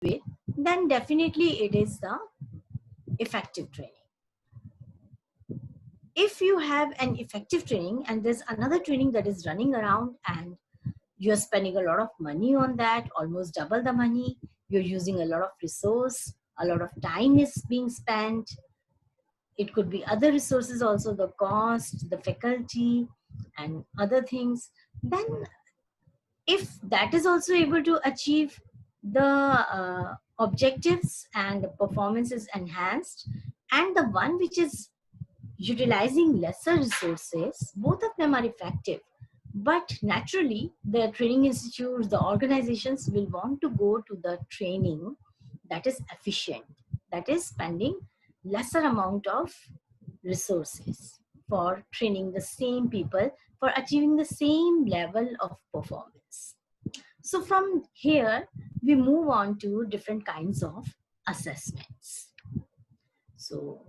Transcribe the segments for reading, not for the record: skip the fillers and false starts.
it, then definitely it is the effective training. If you have an effective training and there's another training that is running around and you're spending a lot of money on that, almost double the money, you're using a lot of resource, a lot of time is being spent, it could be other resources also, the cost, the faculty and other things, then if that is also able to achieve the objectives and the performance is enhanced, and the one which is utilizing lesser resources, both of them are effective. But naturally, the training institutes, the organizations will want to go to the training that is efficient, that is spending lesser amount of resources for training the same people for achieving the same level of performance. So from here, we move on to different kinds of assessments. So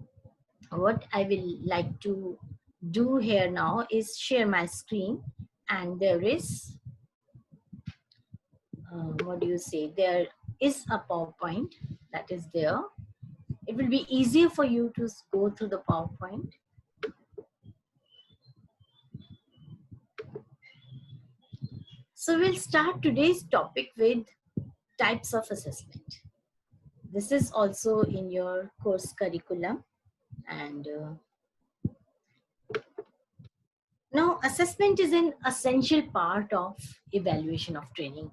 what I will like to do here now is share my screen, and there is, what do you say, there is a PowerPoint that is there. It will be easier for you to go through the PowerPoint. So we'll start today's topic with types of assessment. This is also in your course curriculum, and now assessment is an essential part of evaluation of training.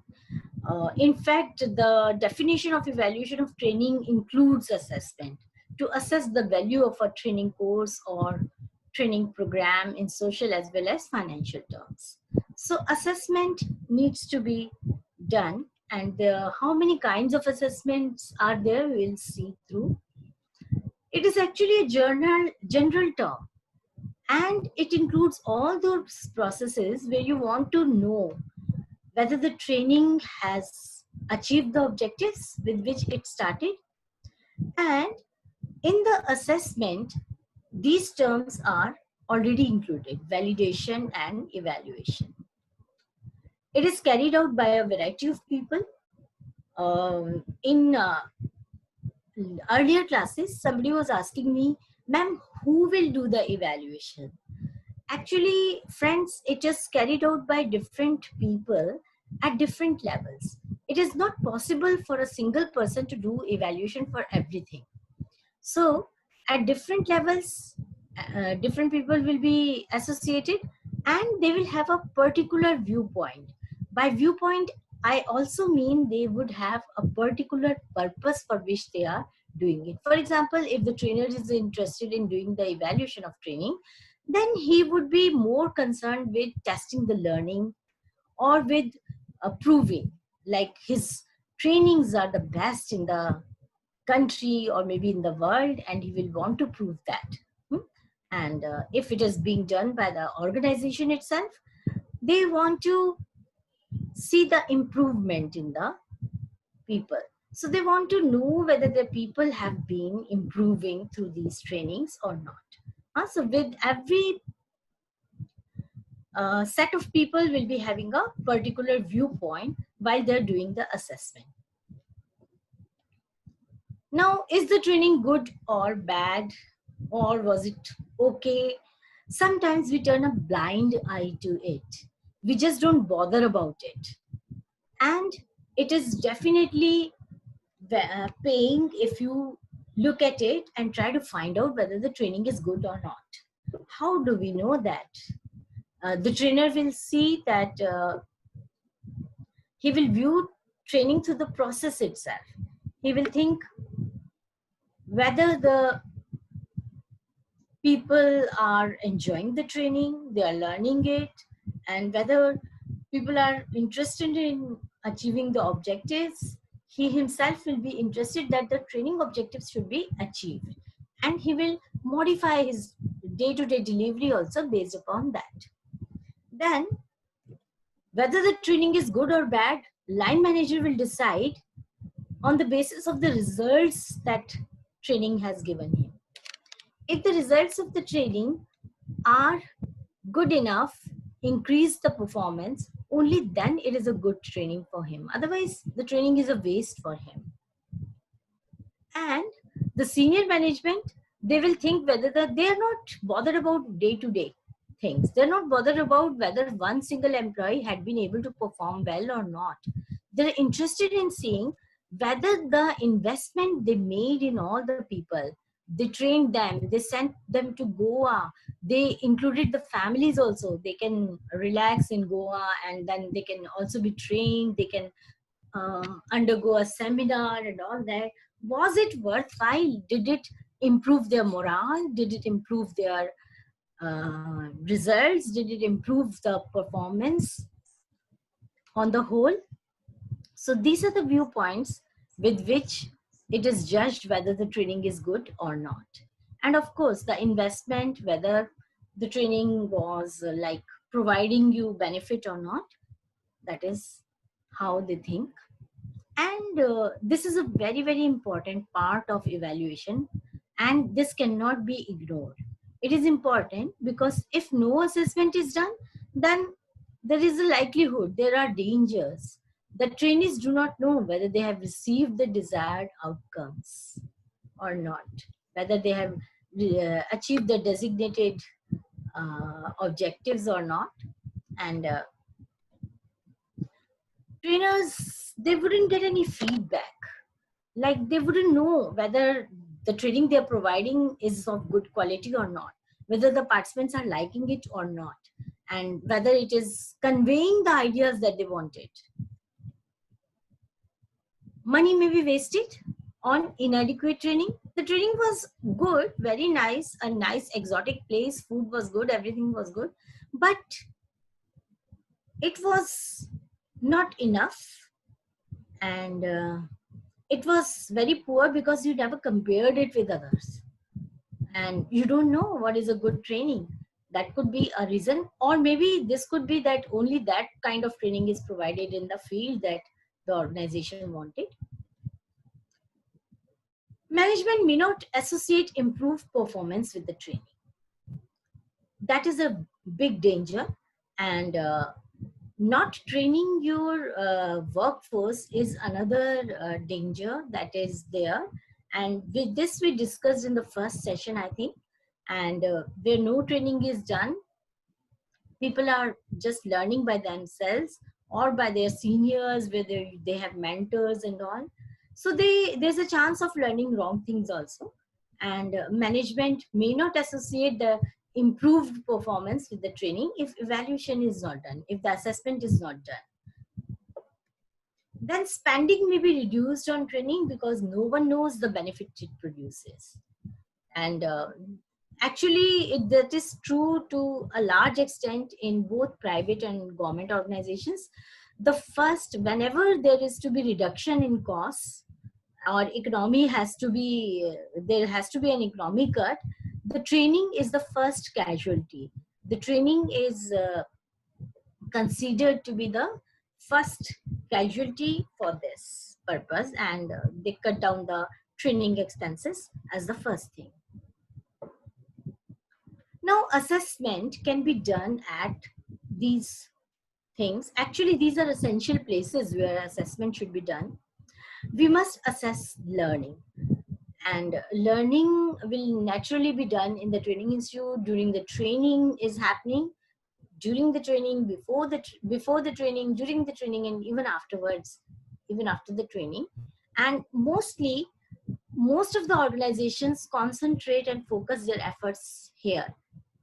In fact, the definition of evaluation of training includes assessment to assess the value of a training course or training program in social as well as financial terms. So assessment needs to be done, and how many kinds of assessments are there, we'll see through. It is actually a general term, and it includes all those processes where you want to know whether the training has achieved the objectives with which it started. And in the assessment, these terms are already included: validation and evaluation. It is carried out by a variety of people. In earlier classes, somebody was asking me, ma'am, who will do the evaluation? Actually, friends, it is carried out by different people at different levels. It is not possible for a single person to do evaluation for everything. So at different levels, different people will be associated, and they will have a particular viewpoint. By viewpoint, I also mean they would have a particular purpose for which they are doing it. For example, if the trainer is interested in doing the evaluation of training, then he would be more concerned with testing the learning or with proving like his trainings are the best in the country or maybe in the world, and he will want to prove that. And if it is being done by the organization itself, they want to see the improvement in the people. So they want to know whether the people have been improving through these trainings or not. So with every set of people will be having a particular viewpoint while they're doing the assessment. Now, is the training good or bad, or was it okay? Sometimes we turn a blind eye to it. We just don't bother about it. And it is definitely paying if you look at it and try to find out whether the training is good or not. How do we know that? The trainer will see that he will view training through the process itself. He will think whether the people are enjoying the training, they are learning it, and whether people are interested in achieving the objectives. He himself will be interested that the training objectives should be achieved, and he will modify his day-to-day delivery also based upon that. Then, whether the training is good or bad, line manager will decide on the basis of the results that training has given him. If the results of the training are good enough, increase the performance, only then it is a good training for him. Otherwise, the training is a waste for him. And the senior management, they will think whether they are not bothered about day to day things. They're not bothered about whether one single employee had been able to perform well or not. They're interested in seeing whether the investment they made in all the people, they trained them, they sent them to Goa, they included the families also, they can relax in Goa, and then they can also be trained, they can undergo a seminar and all that. Was it worthwhile? Did it improve their morale? Did it improve their results? Did it improve the performance on the whole? So these are the viewpoints with which it is judged whether the training is good or not. And of course, the investment, whether the training was like providing you benefit or not, that is how they think. And this is a very, very important part of evaluation, and this cannot be ignored. It is important because if no assessment is done, then there is a likelihood, there are dangers. The trainees do not know whether they have received the desired outcomes or not, whether they have achieved the designated objectives or not. And trainers, they wouldn't get any feedback. Like they wouldn't know whether the training they're providing is of good quality or not, whether the participants are liking it or not, and whether it is conveying the ideas that they wanted. Money may be wasted on inadequate training. The training was good, very nice, a nice exotic place, food was good, everything was good, but it was not enough. And it was very poor because you never compared it with others, and you don't know what is a good training. That could be a reason, or maybe this could be that only that kind of training is provided in the field that the organization wanted. Management may not associate improved performance with the training. That is a big danger. And not training your workforce is another danger that is there. And with this we discussed in the first session, I think. And where no training is done, people are just learning by themselves or by their seniors, where they have mentors and all. So there's a chance of learning wrong things also. And management may not associate the improved performance with the training if evaluation is not done, if the assessment is not done. Then spending may be reduced on training because no one knows the benefit it produces. And actually, that is true to a large extent in both private and government organizations. The first, whenever there is to be reduction in costs, or economy has to be, there has to be an economic cut, the training is the first casualty. The training is considered to be the first casualty for this purpose, and they cut down the training expenses as the first thing. Now, assessment can be done at these things. Actually, these are essential places where assessment should be done. We must assess learning, and learning will naturally be done in the training institute during the training is happening, during the training, before the training, during the training, and even afterwards, even after the training. And mostly, most of the organizations concentrate and focus their efforts here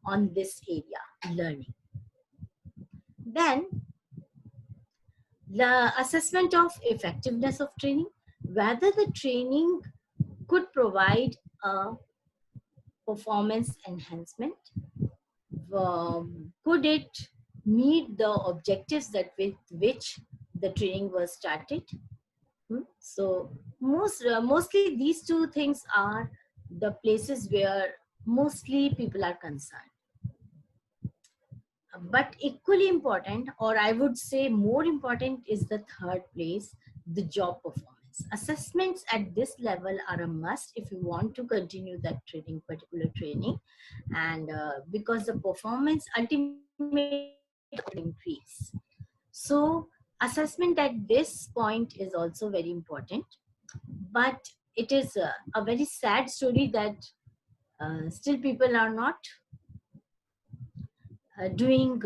on this area, learning. Then the assessment of effectiveness of training, whether the training could provide a performance enhancement. Could it meet the objectives that with which the training was started? So mostly these two things are the places where mostly people are concerned. But equally important, or I would say more important, is the third place, the job performance. Assessments at this level are a must if you want to continue that training, particular training, and because the performance ultimately increase. So assessment at this point is also very important. But it is a very sad story that still people are not doing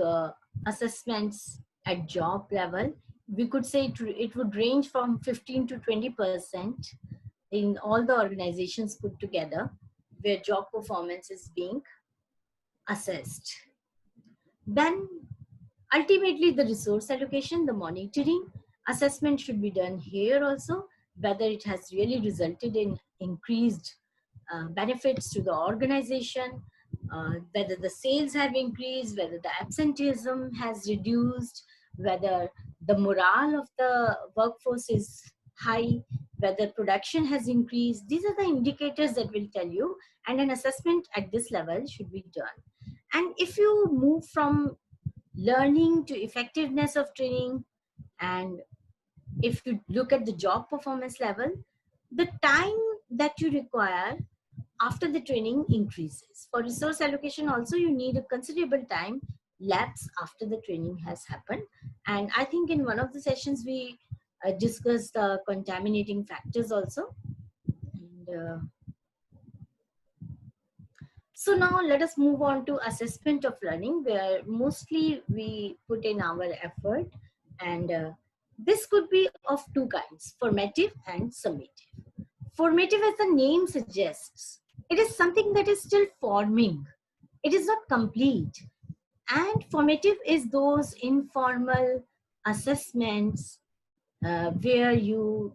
assessments at job level. We could say it would range from 15 to 20% in all the organizations put together where job performance is being assessed. Then ultimately the resource allocation, the monitoring assessment should be done here also, whether it has really resulted in increased benefits to the organization, whether the sales have increased, whether the absenteeism has reduced, whether the morale of the workforce is high, whether production has increased. These are the indicators that will tell you, and an assessment at this level should be done. And if you move from learning to effectiveness of training, and if you look at the job performance level, the time that you require after the training increases. For resource allocation also, you need a considerable time lapse after the training has happened. And I think in one of the sessions we discussed the contaminating factors also. And so now let us move on to assessment of learning, where mostly we put in our effort. And this could be of two kinds, formative and summative. Formative, as the name suggests, it is something that is still forming. It is not complete. And formative is those informal assessments where you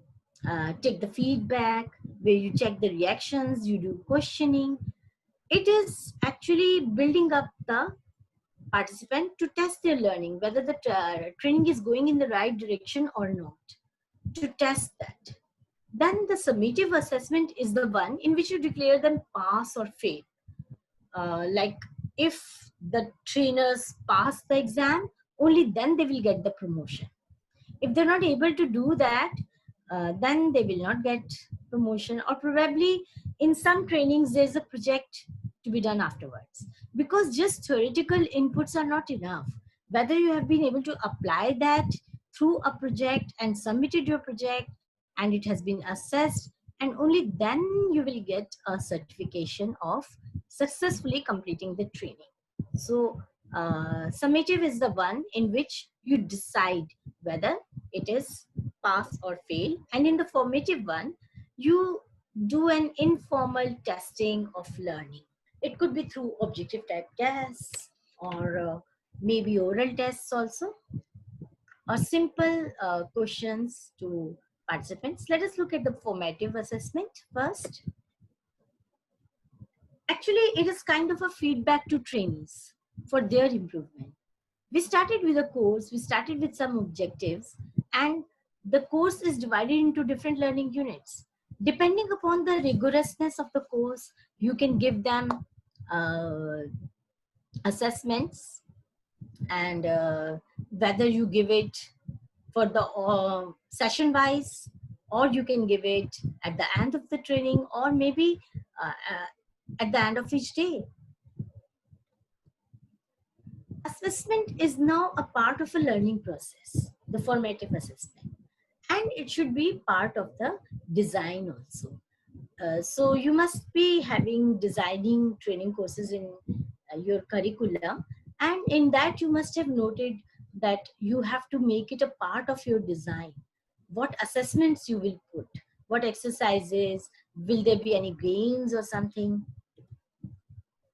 take the feedback, where you check the reactions, you do questioning. It is actually building up the participant to test their learning, whether the training is going in the right direction or not, to test that. Then the summative assessment is the one in which you declare them pass or fail. Like if the trainers pass the exam, only then they will get the promotion. If they're not able to do that, then they will not get promotion, or probably in some trainings there's a project to be done afterwards, because just theoretical inputs are not enough. Whether you have been able to apply that through a project and submitted your project and it has been assessed, and only then you will get a certification of successfully completing the training. So summative is the one in which you decide whether it is pass or fail, and in the formative one you do an informal testing of learning. It could be through objective type tests, or maybe oral tests also, or simple questions to participants. Let us look at the formative assessment first. Actually, it is kind of a feedback to trainees for their improvement. We started with a course, we started with some objectives, and the course is divided into different learning units. Depending upon the rigorousness of the course, you can give them assessments, and whether you give it for the session wise, or you can give it at the end of the training, or maybe at the end of each day. Assessment is now a part of a learning process, the formative assessment, and it should be part of the design also. So you must be having designing training courses in your curriculum, and in that you must have noted that you have to make it a part of your design. What assessments you will put, what exercises, will there be any games or something?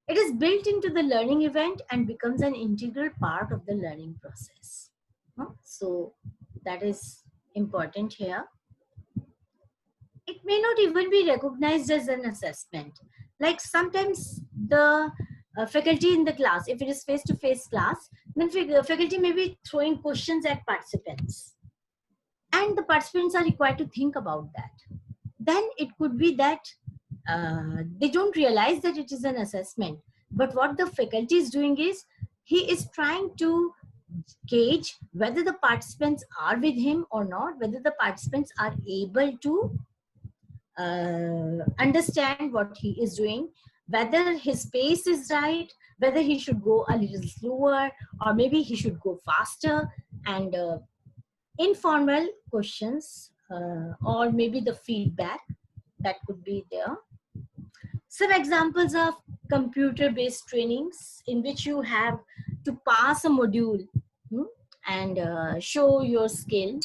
It is built into the learning event and becomes an integral part of the learning process. So that is important here. It may not even be recognized as an assessment. Like sometimes the faculty in the class, if it is face-to-face class, then faculty may be throwing questions at participants, and the participants are required to think about that. Then it could be that they don't realize that it is an assessment, but what the faculty is doing is he is trying to gauge whether the participants are with him or not, whether the participants are able to understand what he is doing, whether his pace is right, whether he should go a little slower, or maybe he should go faster. And informal questions, or maybe the feedback, that could be there. Some examples of computer-based trainings in which you have to pass a module, hmm, and show your skill.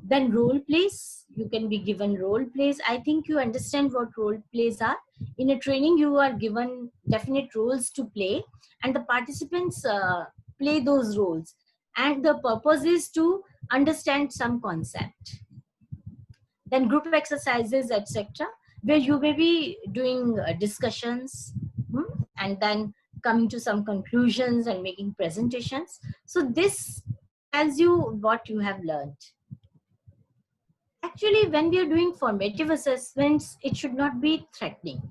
Then role plays, you can be given role plays. I think you understand what role plays are. In a training, you are given definite roles to play, and the participants play those roles. And the purpose is to understand some concept. Then group exercises, etc., where you may be doing discussions, and then coming to some conclusions and making presentations. So this tells you what you have learned. Actually, when we are doing formative assessments, it should not be threatening.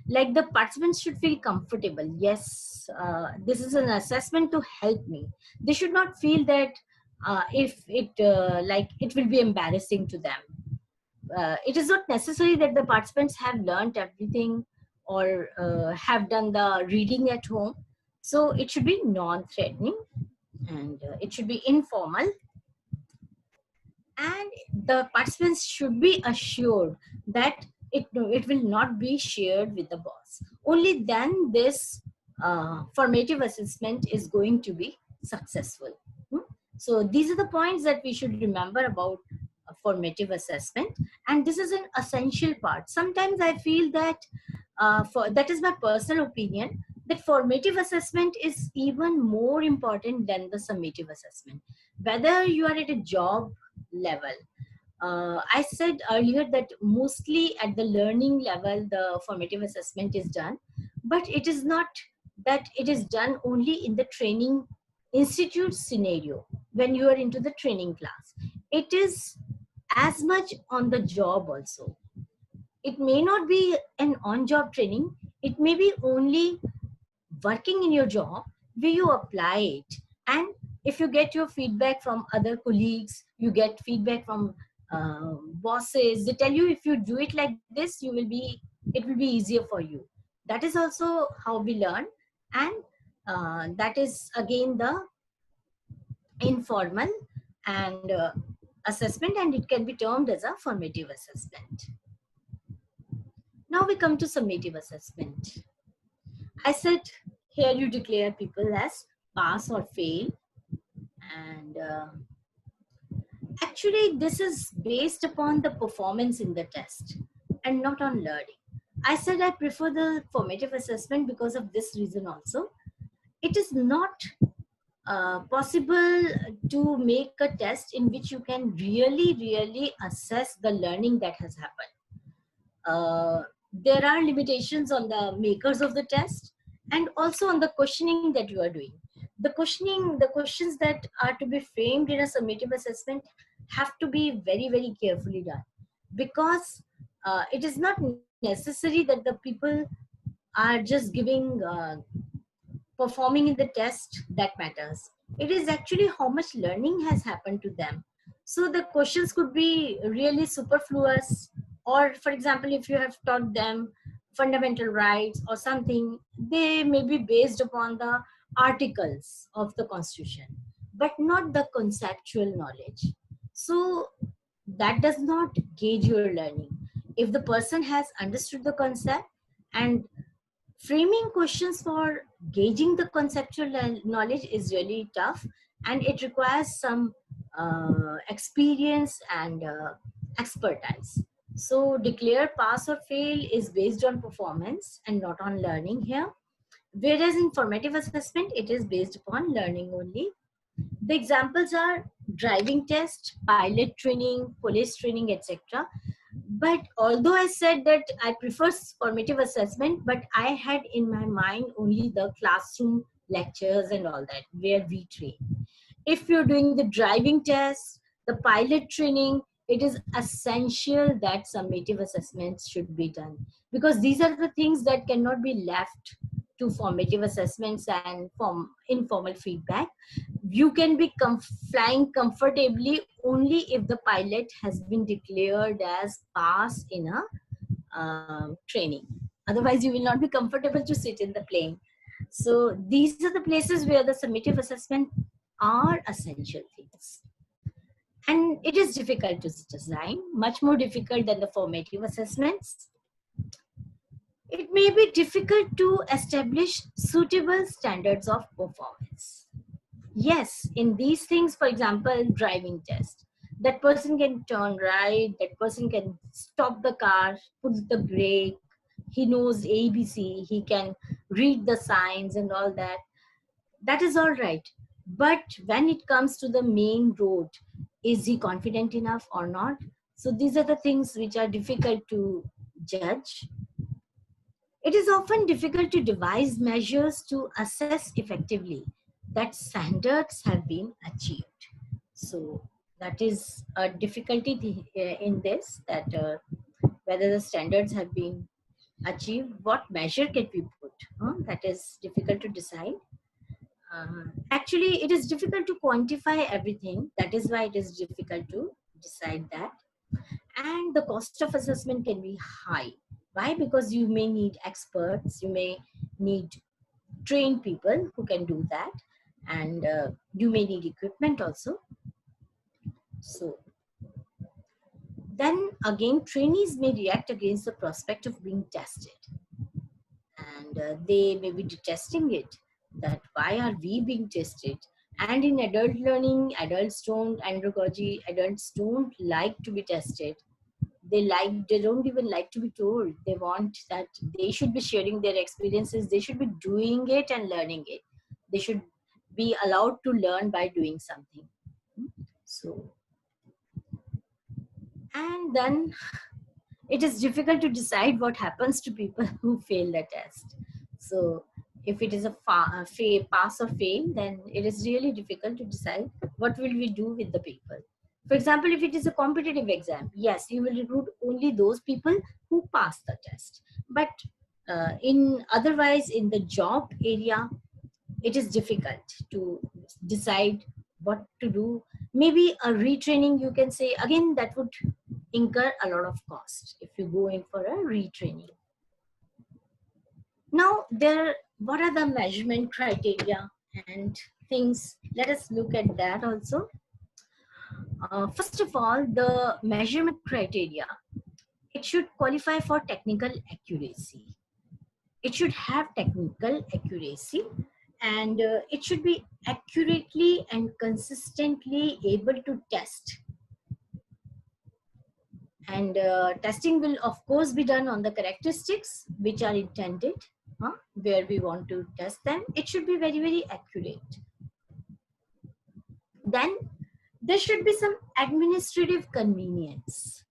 Like, the participants should feel comfortable. Yes, this is an assessment to help me. They should not feel that if it like it will be embarrassing to them. It is not necessary that the participants have learned everything or have done the reading at home. So it should be non-threatening, and it should be informal, and the participants should be assured that it will not be shared with the boss. Only then this formative assessment is going to be successful. So these are the points that we should remember about formative assessment, and this is an essential part. Sometimes I feel that that is my personal opinion, that formative assessment is even more important than the summative assessment. Whether you are at a job level, I said earlier that mostly at the learning level the formative assessment is done, but it is not that it is done only in the training institute scenario. When you are into the training class, it is as much on the job also. It may not be an on-job training, it may be only working in your job where you apply it. And if you get your feedback from other colleagues, you get feedback from bosses, they tell you if you do it like this, it will be easier for you. That is also how we learn, and that is again the informal and assessment, and it can be termed as a formative assessment. Now we come to summative assessment. I said here you declare people as pass or fail, and actually this is based upon the performance in the test and not on learning. I said I prefer the formative assessment because of this reason also. It is not possible to make a test in which you can really assess the learning that has happened. There are limitations on the makers of the test and also on the questioning that you are doing. The questions that are to be framed in a summative assessment have to be very carefully done, because it is not necessary that the people are just giving performing in the test that matters. It is actually how much learning has happened to them. So the questions could be really superfluous, or for example, if you have taught them fundamental rights or something, they may be based upon the articles of the constitution, but not the conceptual knowledge. So that does not gauge your learning. If the person has understood the concept, and framing questions for gauging the conceptual knowledge is really tough, and it requires some experience and expertise. So declare pass or fail is based on performance and not on learning here, whereas in formative assessment it is based upon learning only. The examples are driving test, pilot training, police training, etc. But although I said that I prefer formative assessment, but I had in my mind only the classroom lectures and all that where we train. If you're doing the driving test, the pilot training, it is essential that summative assessments should be done, because these are the things that cannot be left to formative assessments and from informal feedback. You can be flying comfortably only if the pilot has been declared as pass in a training. Otherwise, you will not be comfortable to sit in the plane. So these are the places where the summative assessment are essential things. And it is difficult to design, much more difficult than the formative assessments. It may be difficult to establish suitable standards of performance. Yes, in these things, for example, driving test, that person can turn right, that person can stop the car, put the brake, he knows ABC, he can read the signs and all that. That is all right. But when it comes to the main road, is he confident enough or not? So these are the things which are difficult to judge. It is often difficult to devise measures to assess effectively that standards have been achieved. So that is a difficulty in this, that whether the standards have been achieved, what measure can be put. That is difficult to decide. Actually, it is difficult to quantify everything. That is why it is difficult to decide that. And the cost of assessment can be high. Why? Because you may need experts, you may need trained people who can do that, and you may need equipment also. So then again, trainees may react against the prospect of being tested, and they may be detesting it, that why are we being tested. And in adult learning, andragogy, adults don't like to be tested. They don't even like to be told. They want that they should be sharing their experiences, they should be doing it and learning it. They should be allowed to learn by doing something. So, and then it is difficult to decide what happens to people who fail the test. So if it is a pass or fail, then it is really difficult to decide what will we do with the people. For example, if it is a competitive exam, yes, you will recruit only those people who pass the test. But in otherwise, in the job area, it is difficult to decide what to do. Maybe a retraining, you can say, again, that would incur a lot of cost if you go in for a retraining. Now, what are the measurement criteria and things? Let us look at that also. First of all, the measurement criteria, it should qualify for technical accuracy. It should have technical accuracy, and it should be accurately and consistently able to test. And testing will of course be done on the characteristics which are intended, where we want to test them. It should be very, very accurate. Then there should be some administrative convenience.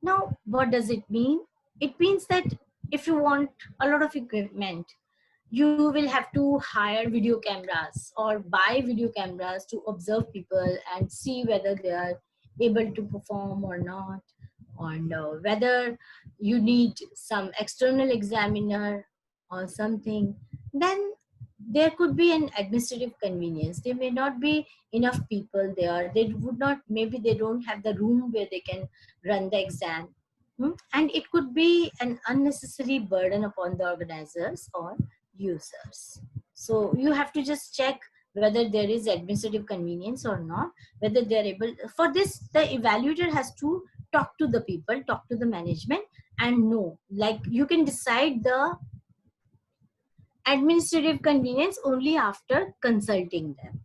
Now, what does it mean? It means that if you want a lot of equipment, you will have to hire video cameras or buy video cameras to observe people and see whether they are able to perform or not, and whether you need some external examiner or something. Then there could be an administrative convenience. There may not be enough people there. They would not, maybe they don't have the room where they can run the exam. And it could be an unnecessary burden upon the organizers or users. So you have to just check whether there is administrative convenience or not, whether they are able. For this, the evaluator has to talk to the people, talk to the management, and know, like, you can decide the administrative convenience only after consulting them.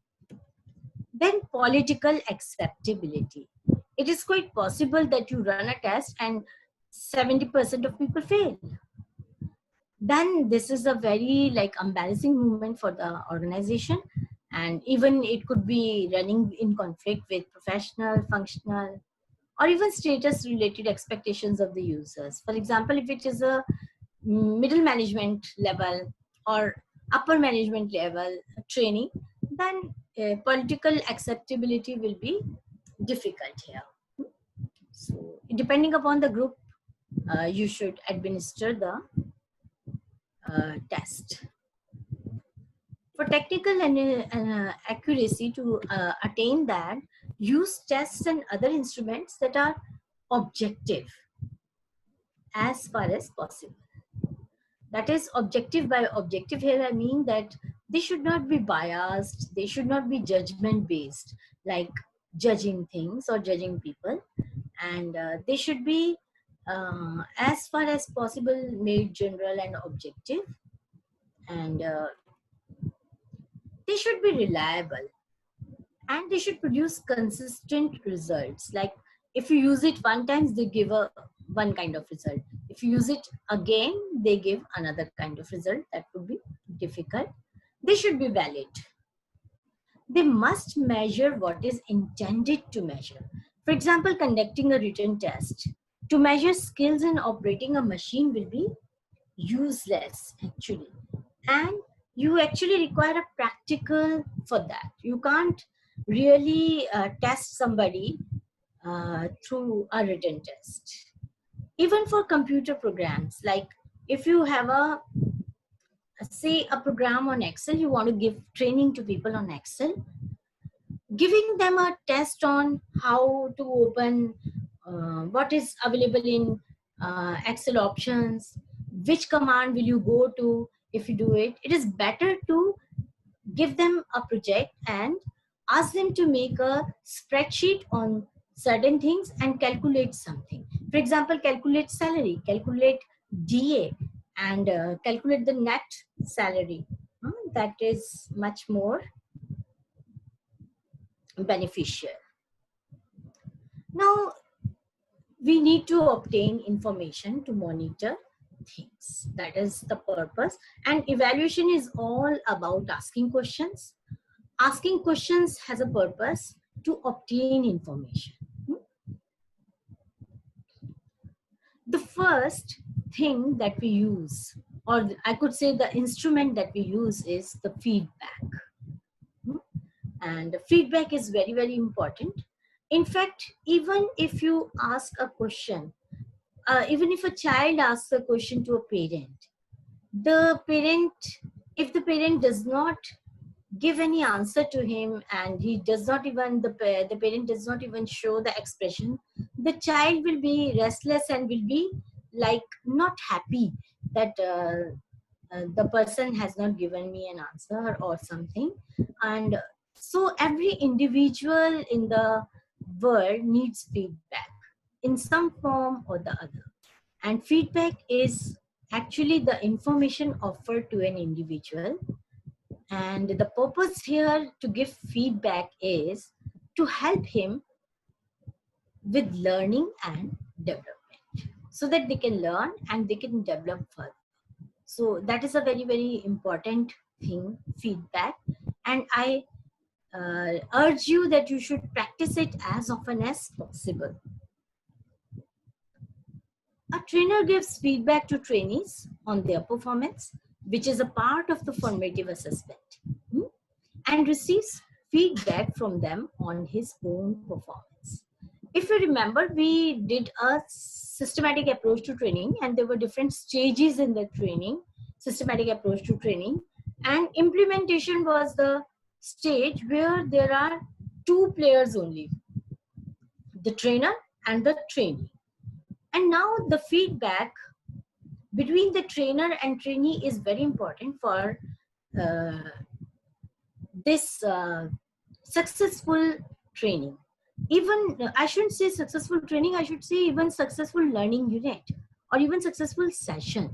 Then political acceptability. It is quite possible that you run a test and 70% of people fail. Then this is a very like embarrassing moment for the organization, and even it could be running in conflict with professional, functional, or even status related expectations of the users. For example, if it is a middle management level or upper management level training, then political acceptability will be difficult here. So depending upon the group, you should administer the test. For technical and accuracy, to attain that, use tests and other instruments that are objective as far as possible. That is, objective. By objective here, I mean that they should not be biased, they should not be judgment based, like judging things or judging people, and they should be as far as possible made general and objective, and they should be reliable, and they should produce consistent results. Like if you use it one time, they give a one kind of result. If you use it again, they give another kind of result. That would be difficult. They should be valid. They must measure what is intended to measure. For example, conducting a written test to measure skills in operating a machine will be useless actually, and you actually require a practical for that. You can't really test somebody through a written test. Even for computer programs, like if you have a say a program on Excel, you want to give training to people on Excel, giving them a test on how to open what is available in Excel options, which command will you go to. If you do it, it is better to give them a project and ask them to make a spreadsheet on certain things and calculate something. For example, calculate salary, calculate DA, and calculate the net salary. That is much more beneficial. Now, we need to obtain information to monitor things. That is the purpose. And evaluation is all about asking questions. Asking questions has a purpose to obtain information. The first thing that we use, or I could say the instrument that we use, is the feedback. And feedback is very, very important. In fact, even if you ask a question, even if a child asks a question to a parent, if the parent does not give any answer to him, and he does not even, the parent does not even show the expression, the child will be restless and will be like not happy that the person has not given me an answer or something. And so every individual in the world needs feedback in some form or the other. And feedback is actually the information offered to an individual. And the purpose here to give feedback is to help him with learning and development, so that they can learn and they can develop further. So that is a very, very important thing, feedback. And I urge you that you should practice it as often as possible. A trainer gives feedback to trainees on their performance, which is a part of the formative assessment, and receives feedback from them on his own performance. If you remember, we did a systematic approach to training, and there were different stages in the training, systematic approach to training, and implementation was the stage where there are two players only, the trainer and the trainee. And now the feedback between the trainer and trainee is very important for this successful training. Even, I shouldn't say successful training, I should say even successful learning unit or even successful session.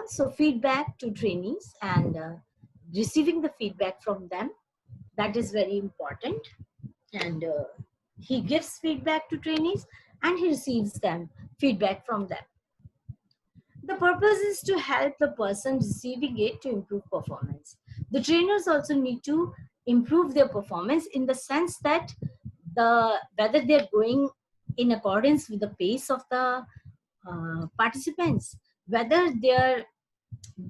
So feedback to trainees and receiving the feedback from them, that is very important. And he gives feedback to trainees and he receives them, feedback from them. The purpose is to help the person receiving it to improve performance. The trainers also need to improve their performance in the sense that whether they're going in accordance with the pace of the participants, whether the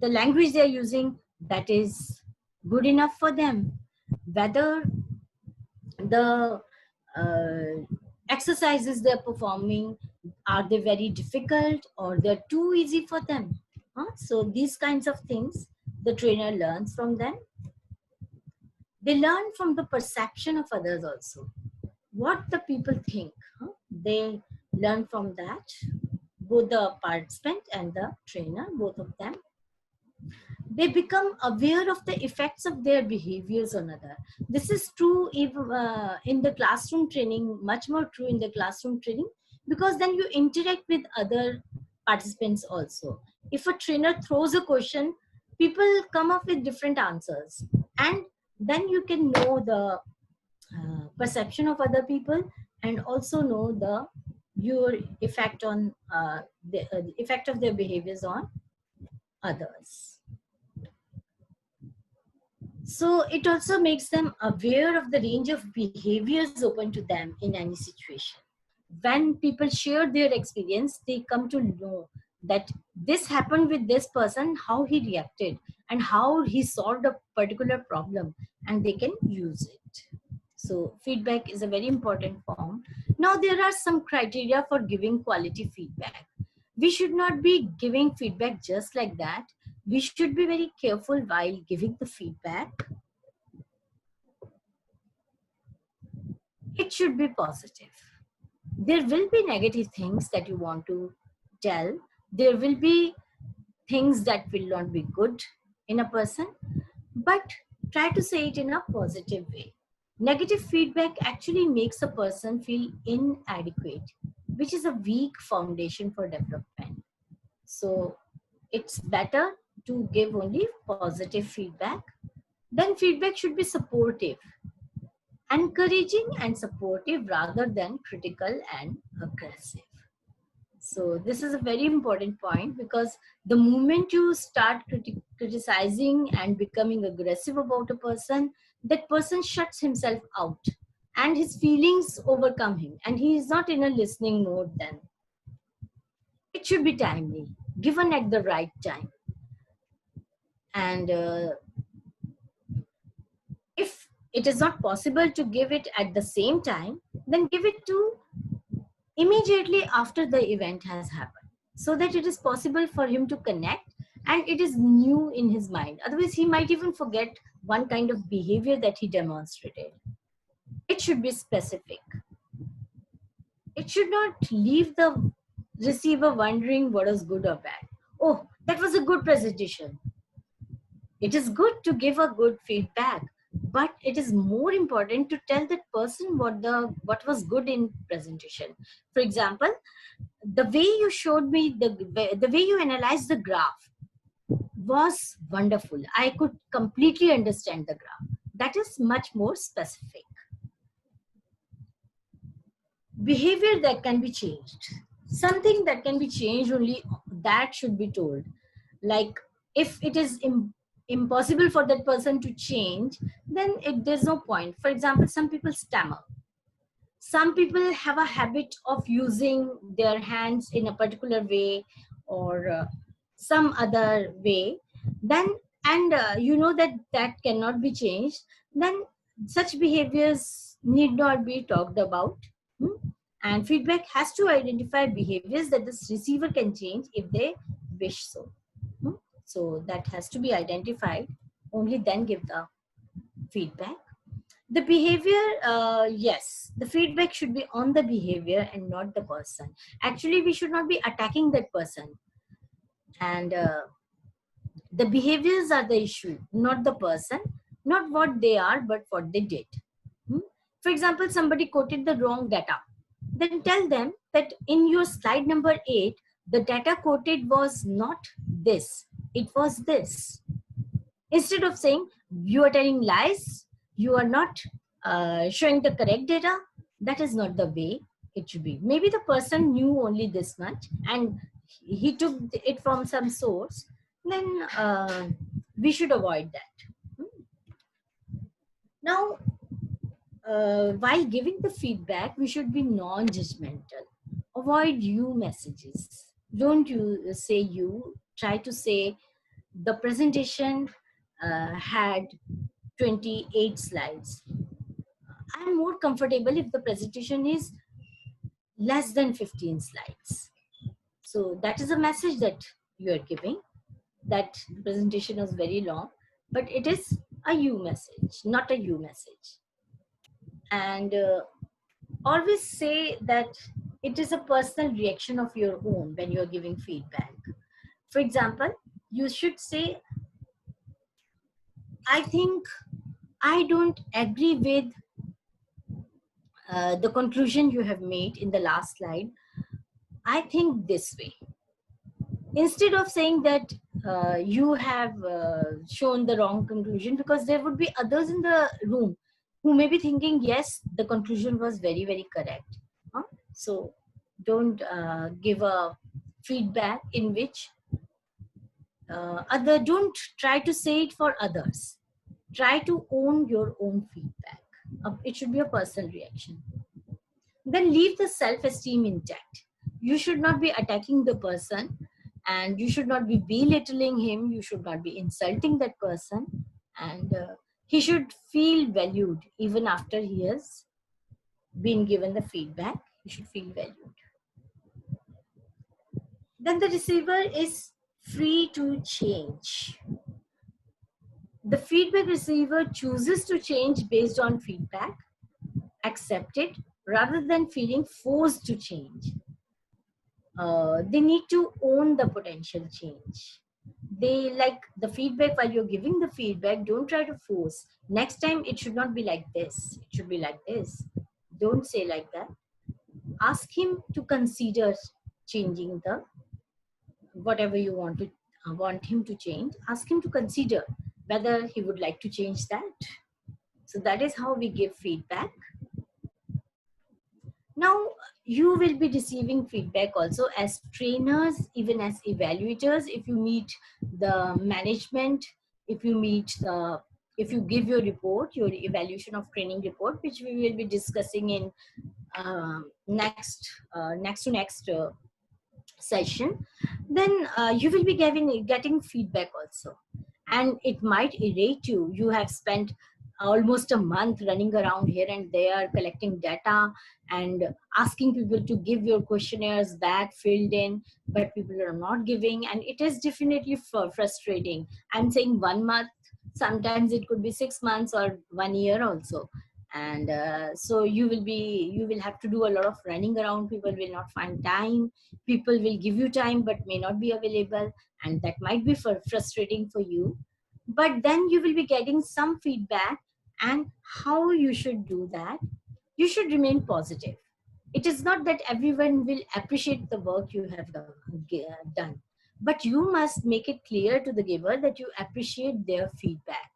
language they're using, that is good enough for them, whether the exercises they're performing, are they very difficult or they're too easy for them. So these kinds of things the trainer learns from them. They learn from the perception of others also, what the people think. They learn from that, both the participant and the trainer, both of them. They become aware of the effects of their behaviors on others. This is true in the classroom training, much more true in the classroom training, because then you interact with other participants also. If a trainer throws a question, people come up with different answers, and then you can know the perception of other people, and also know the your effect on the effect of their behaviors on others. So it also makes them aware of the range of behaviors open to them in any situation. When people share their experience, they come to know that this happened with this person, how he reacted, and how he solved a particular problem, and they can use it. So feedback is a very important form. Now there are some criteria for giving quality feedback. We should not be giving feedback just like that. We should be very careful while giving the feedback. It should be positive. There will be negative things that you want to tell. There will be things that will not be good in a person, but try to say it in a positive way. Negative feedback actually makes a person feel inadequate, which is a weak foundation for development. So it's better to give only positive feedback. Then feedback should be supportive, encouraging and supportive rather than critical and aggressive. So this is a very important point, because the moment you start criticizing and becoming aggressive about a person, that person shuts himself out and his feelings overcome him, and he is not in a listening mode then. It should be timely, given at the right time. And if it is not possible to give it at the same time, then give it to immediately after the event has happened, so that it is possible for him to connect and it is new in his mind. Otherwise, he might even forget one kind of behavior that he demonstrated. It should be specific. It should not leave the receiver wondering what is good or bad. Oh, that was a good presentation. It is good to give a good feedback, but it is more important to tell that person what was good in presentation. For example, the way you showed me the way you analyzed the graph was wonderful. I could completely understand the graph. That is much more specific. Behavior that can be changed. Something that can be changed, only that should be told. Like, if it is impossible for that person to change, then there's no point. For example, some people stammer. Some people have a habit of using their hands in a particular way, or some other way. Then, and you know that that cannot be changed, then such behaviors need not be talked about. Hmm? And feedback has to identify behaviors that the receiver can change if they wish so. Hmm? So that has to be identified. Only then give the feedback. The behavior, yes, the feedback should be on the behavior and not the person. Actually, we should not be attacking that person. And the behaviors are the issue, not the person, not what they are, but what they did. Hmm? For example, somebody quoted the wrong data. Then tell them that in your slide number 8, the data quoted was not this, it was this. Instead of saying you are telling lies, you are not showing the correct data, that is not the way it should be. Maybe the person knew only this much and he took it from some source, then we should avoid that. Now, while giving the feedback, we should be non-judgmental. Avoid you messages. Don't you say you. Try to say the presentation had 28 slides. I'm more comfortable if the presentation is less than 15 slides. So that is a message that you are giving, that the presentation was very long, but it is a you message, not a you message. And always say that it is a personal reaction of your own when you're giving feedback. For example, you should say, I think I don't agree with the conclusion you have made in the last slide. I think this way. Instead of saying that you have shown the wrong conclusion, because there would be others in the room who may be thinking, yes, the conclusion was very, very correct. Huh? So don't give a feedback in which don't try to say it for others. Try to own your own feedback. It should be a personal reaction. Then leave the self-esteem intact. You should not be attacking the person, and you should not be belittling him. You should not be insulting that person, and he should feel valued even after he has been given the feedback. He should feel valued. Then the receiver is free to change. The feedback receiver chooses to change based on feedback, accept it, rather than feeling forced to change. They need to own the potential change. They like the feedback. While you're giving the feedback, don't try to force. Next time it should not be like this, it should be like this. Don't say like that. Ask him to consider changing the whatever you want him to change. Ask him to consider whether he would like to change that. So that is how we give feedback. Now, you will be receiving feedback also as trainers, even as evaluators. If you meet the management, if you give your report, your evaluation of training report, which we will be discussing in next to next session, then you will be getting feedback also, and it might irrite you. You have spent almost a month running around here and there collecting data and asking people to give your questionnaires back filled in, but people are not giving, and it is definitely frustrating. I'm saying 1 month, sometimes it could be 6 months or 1 year also. And so you will have to do a lot of running around. People will not find time. People will give you time but may not be available, and that might be frustrating for you. But then you will be getting some feedback, and how you should do that, you should remain positive. It is not that everyone will appreciate the work you have done, but you must make it clear to the giver that you appreciate their feedback.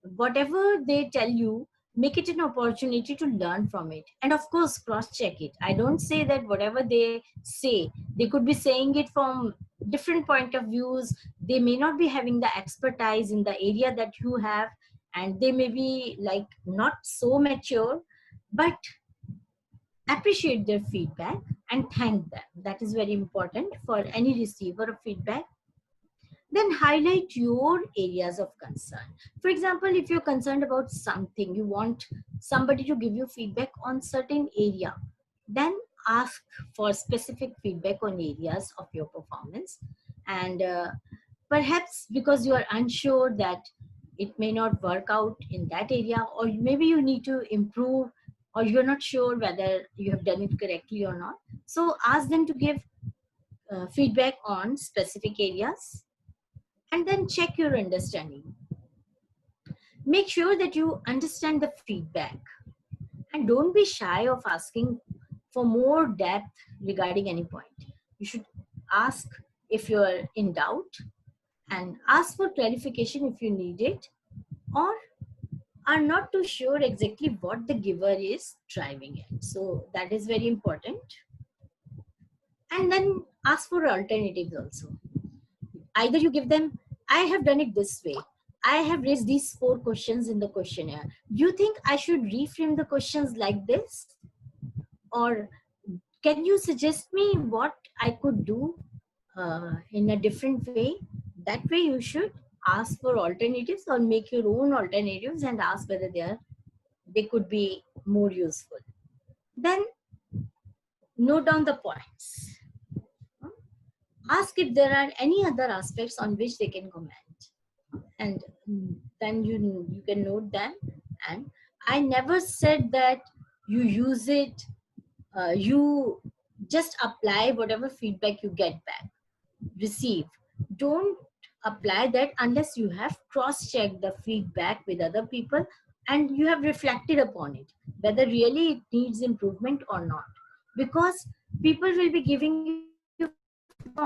Whatever they tell you, make it an opportunity to learn from it, and of course cross check it. I don't say that whatever they say, they could be saying it from different point of views. They may not be having the expertise in the area that you have, and they may be like not so mature, but appreciate their feedback and thank them. That is very important for any receiver of feedback. Then highlight your areas of concern. For example, if you're concerned about something, you want somebody to give you feedback on certain area, then ask for specific feedback on areas of your performance. And perhaps because you are unsure that it may not work out in that area, or maybe you need to improve, or you're not sure whether you have done it correctly or not. So ask them to give feedback on specific areas, and then check your understanding. Make sure that you understand the feedback, and don't be shy of asking for more depth regarding any point. You should ask if you are in doubt, and ask for clarification if you need it, or are not too sure exactly what the giver is driving at. So that is very important. And then ask for alternatives also. Either you give them, I have done it this way, I have raised these 4 questions in the questionnaire. Do you think I should reframe the questions like this? Or can you suggest me what I could do in a different way? That way you should ask for alternatives, or make your own alternatives and ask whether they could be more useful. Then note down the points. Ask if there are any other aspects on which they can comment, and then you can note them. And I never said that you use it, you just apply whatever feedback you get back, receive. Don't apply that unless you have cross-checked the feedback with other people and you have reflected upon it, whether really it needs improvement or not. Because People will be giving you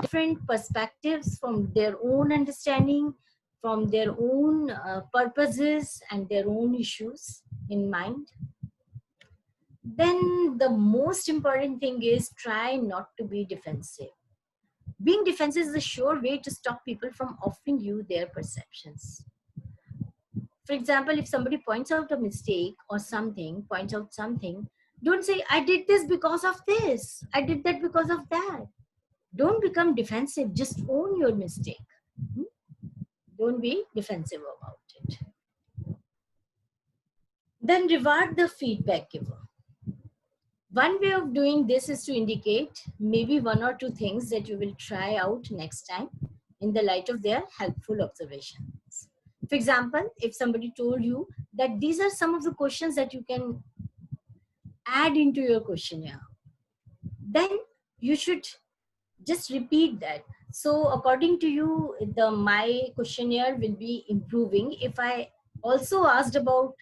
different perspectives from their own understanding, from their own purposes and their own issues in mind. Then the most important thing is try not to be defensive. Being defensive is a sure way to stop people from offering you their perceptions. For example, if somebody points out a mistake or something, points out something, don't say, I did this because of this, I did that because of that. Don't become defensive, just own your mistake. Don't be defensive about it. Then reward the feedback giver. One way of doing this is to indicate maybe one or two things that you will try out next time in the light of their helpful observations. For example, if somebody told you that these are some of the questions that you can add into your questionnaire, then you should just repeat that. So according to you, my questionnaire will be improving if I also asked about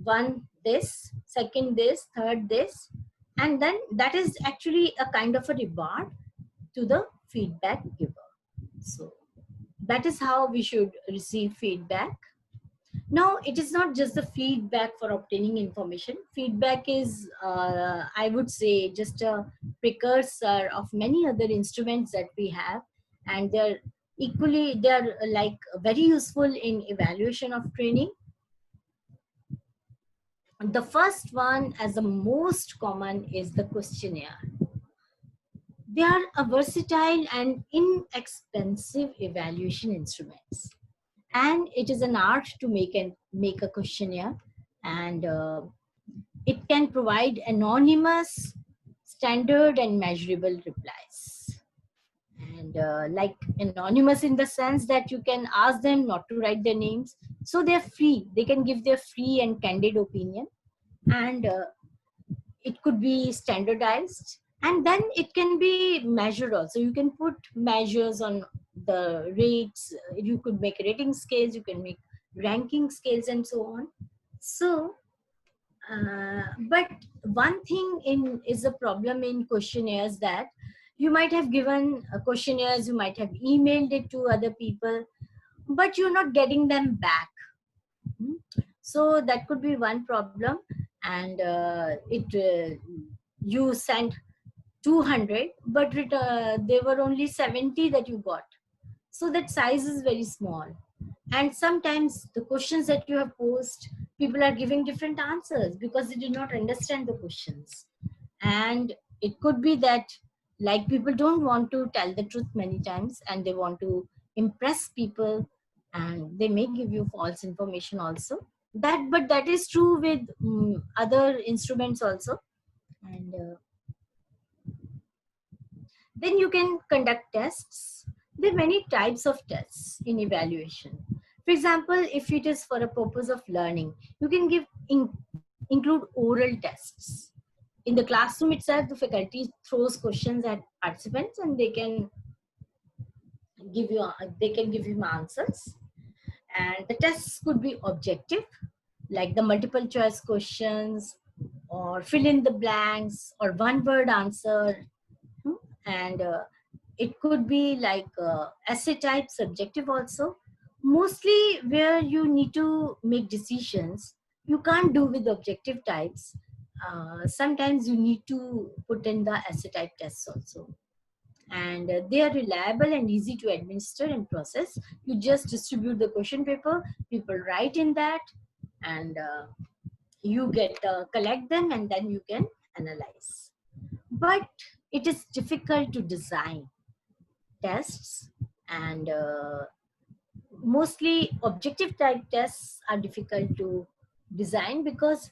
one this, second this, third this, and then that is actually a kind of a reward to the feedback giver. So that is how we should receive feedback. Now, it is not just the feedback for obtaining information. Feedback is, I would say, just a precursor of many other instruments that we have, and they're like very useful in evaluation of training. The first one, as the most common, is the questionnaire. They are a versatile and inexpensive evaluation instruments, and it is an art to make a questionnaire, and it can provide anonymous, standard, and measurable replies. And like anonymous in the sense that you can ask them not to write their names, so they're free. They can give their free and candid opinion, and it could be standardized, and then it can be measured also. You can put measures on the rates. You could make rating scales, you can make ranking scales, and so on. So but one thing is a problem in questionnaires, that you might have given questionnaires, you might have emailed it to other people, but you're not getting them back. So that could be one problem. And you sent 200, but there were only 70 that you got. So that size is very small. And sometimes the questions that you have posed, people are giving different answers because they did not understand the questions. And it could be that, like, people don't want to tell the truth many times, and they want to impress people, and they may give you false information also. But that is true with other instruments also. And then you can conduct tests. There are many types of tests in evaluation. For example, if it is for a purpose of learning, you can include oral tests. In the classroom itself, the faculty throws questions at participants, and they can give you answers. And the tests could be objective, like the multiple choice questions, or fill in the blanks, or one word answer. And it could be like essay type, subjective also. Mostly where you need to make decisions, you can't do with objective types. Sometimes you need to put in the essay type tests also. And they are reliable and easy to administer and process. You just distribute the question paper, people write in that, and you collect them, and then you can analyze. But it is difficult to design tests, and mostly objective type tests are difficult to design, because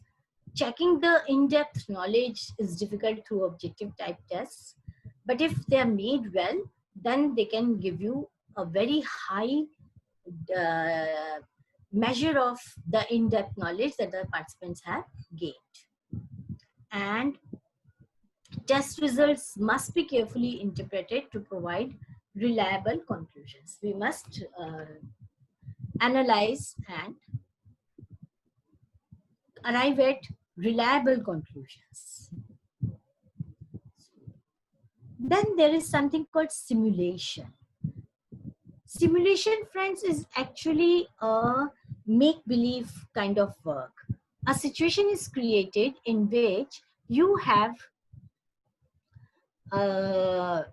checking the in-depth knowledge is difficult through objective type tests. But if they are made well, then they can give you a very high measure of the in-depth knowledge that the participants have gained. And test results must be carefully interpreted to provide reliable conclusions. We must analyze and arrive at reliable conclusions. Then there is something called simulation. Simulation, friends, is actually a make-believe kind of work. A situation is created in which you have uh,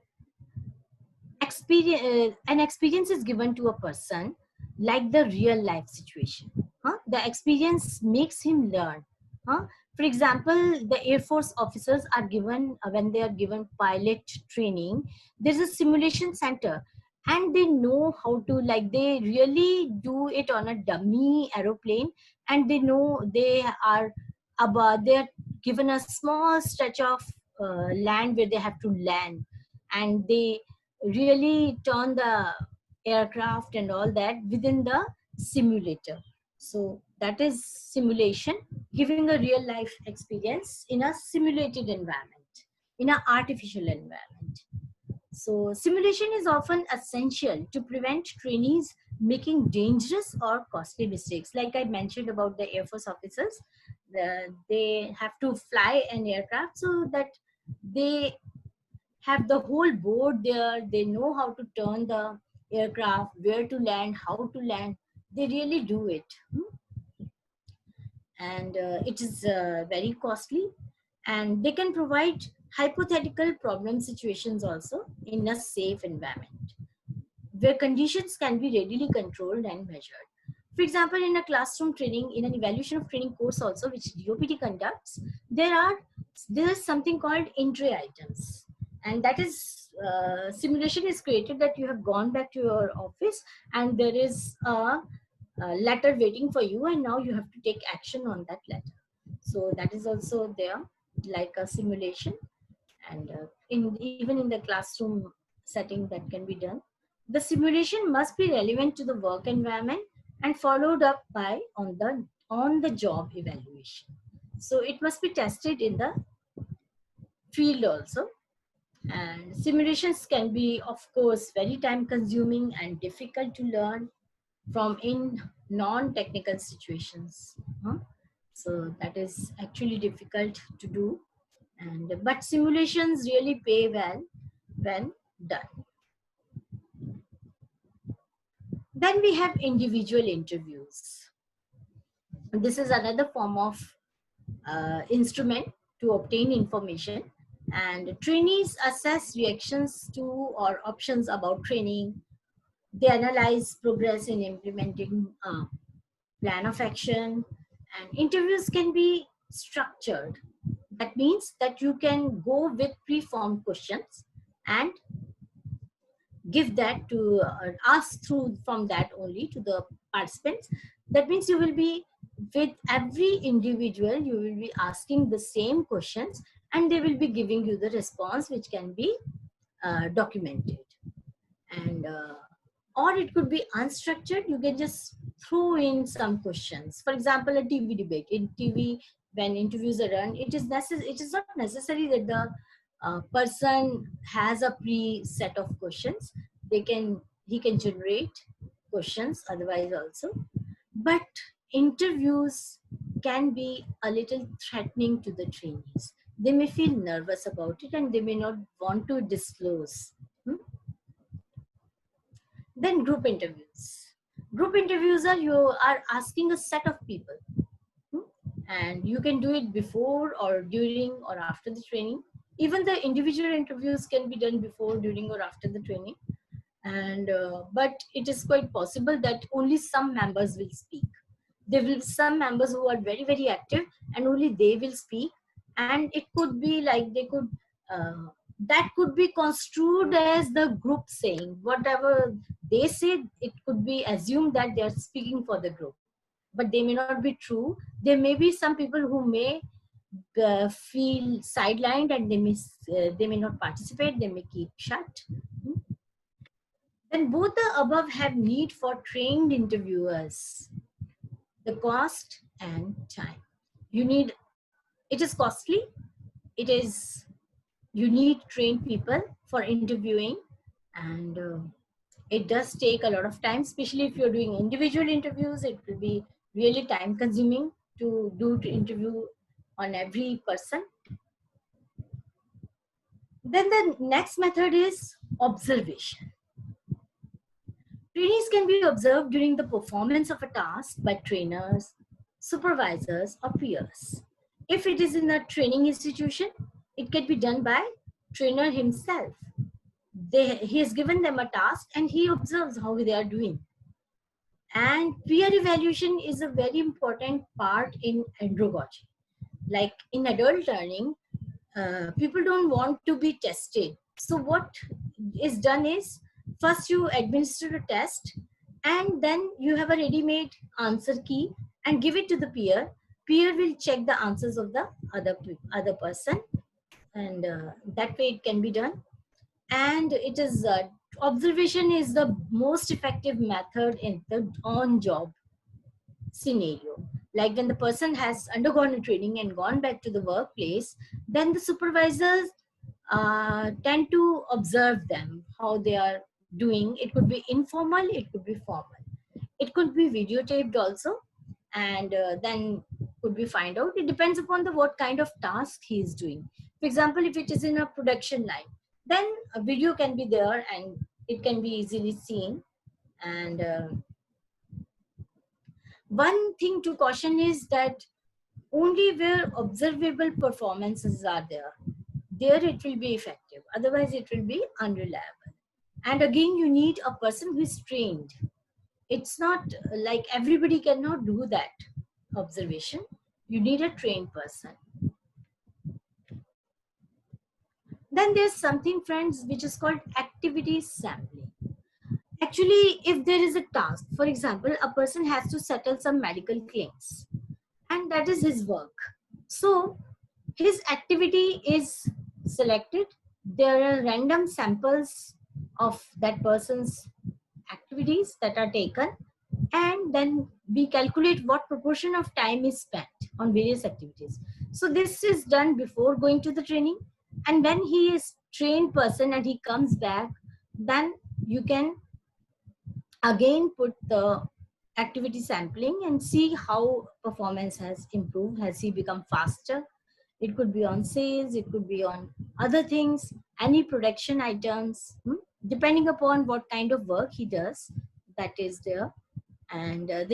an experience is given to a person like the real life situation. The experience makes him learn. For example, the Air Force officers are given, when they are given pilot training, there's a simulation center, and they know how to, like, they really do it on a dummy aeroplane, and they know they are about, they're given a small stretch of land where they have to land, and they really turn the aircraft and all that within the simulator. So that is simulation, giving a real life experience in a simulated environment, in an artificial environment. So simulation is often essential to prevent trainees making dangerous or costly mistakes. Like I mentioned about the Air Force officers, they have to fly an aircraft so that they have the whole board there. They know how to turn the aircraft, where to land, how to land. They really do it. And it is very costly. And they can provide hypothetical problem situations also in a safe environment where conditions can be readily controlled and measured. For example, in a classroom training, in an evaluation of training course also, which DOPT conducts, there is something called entry items. And that is, simulation is created that you have gone back to your office and there is a letter waiting for you, and now you have to take action on that letter. So that is also there, like a simulation. And even in the classroom setting, that can be done. The simulation must be relevant to the work environment and followed up by on the job evaluation. So it must be tested in the field also. And simulations can be, of course, very time consuming and difficult to learn from in non-technical situations. So that is actually difficult to do. And but simulations really pay well when done. Then we have individual interviews. This is another form of instrument to obtain information. And trainees assess reactions to or options about training. They analyze progress in implementing a plan of action. And interviews can be structured. That means that you can go with pre-formed questions and give that to ask through from that only to the participants. That means you will be, with every individual you will be asking the same questions, and they will be giving you the response which can be documented. And or it could be unstructured. You can just throw in some questions. For example, a TV debate. In TV, when interviews are run, it is not necessary that the person has a pre-set of questions. He can generate questions otherwise also. But interviews can be a little threatening to the trainees. They may feel nervous about it and they may not want to disclose. Hmm? Then group interviews. Group interviews are, you are asking a set of people. And you can do it before or during or after the training. Even the individual interviews can be done before, during, or after the training. And but it is quite possible that only some members will speak. There will be some members who are very, very active, and only they will speak. And it could be like they could that could be construed as the group saying whatever they say. It could be assumed that they are speaking for the group, but they may not be true. There may be some people who may feel sidelined, and they may not participate. They may keep shut. Then both the above have need for trained interviewers. The cost and time. You need, it is costly. It is, you need trained people for interviewing. And it does take a lot of time, especially if you're doing individual interviews. It will be really time consuming to interview on every person. Then the next method is observation. Trainees can be observed during the performance of a task by trainers, supervisors, or peers. If it is in a training institution, it can be done by trainer himself. He has given them a task and he observes how they are doing. And peer evaluation is a very important part in andragogy. Like in adult learning, people don't want to be tested. So what is done is, first you administer a test and then you have a ready-made answer key and give it to the peer. Peer will check the answers of the other person, and that way it can be done. And it is observation is the most effective method in the on-job scenario. Like when the person has undergone a training and gone back to the workplace, then the supervisors tend to observe them, how they are doing. It could be informal, it could be formal, it could be videotaped also, and then could be find out. It depends upon the what kind of task he is doing. For example, if it is in a production line, then a video can be there and it can be easily seen. And one thing to caution is that only where observable performances are there it will be effective. Otherwise, it will be unreliable. And again, you need a person who is trained. It's not like everybody cannot do that observation. You need a trained person. Then there's something, friends, which is called activity sampling. Actually, if there is a task, for example, a person has to settle some medical claims, and that is his work. So his activity is selected. There are random samples of that person's activities that are taken, and then we calculate what proportion of time is spent on various activities. So this is done before going to the training, and when he is trained person and he comes back, then you can again put the activity sampling and see how performance has improved. Has he become faster? It could be on sales, it could be on other things, any production items, depending upon what kind of work he does, that is there. And it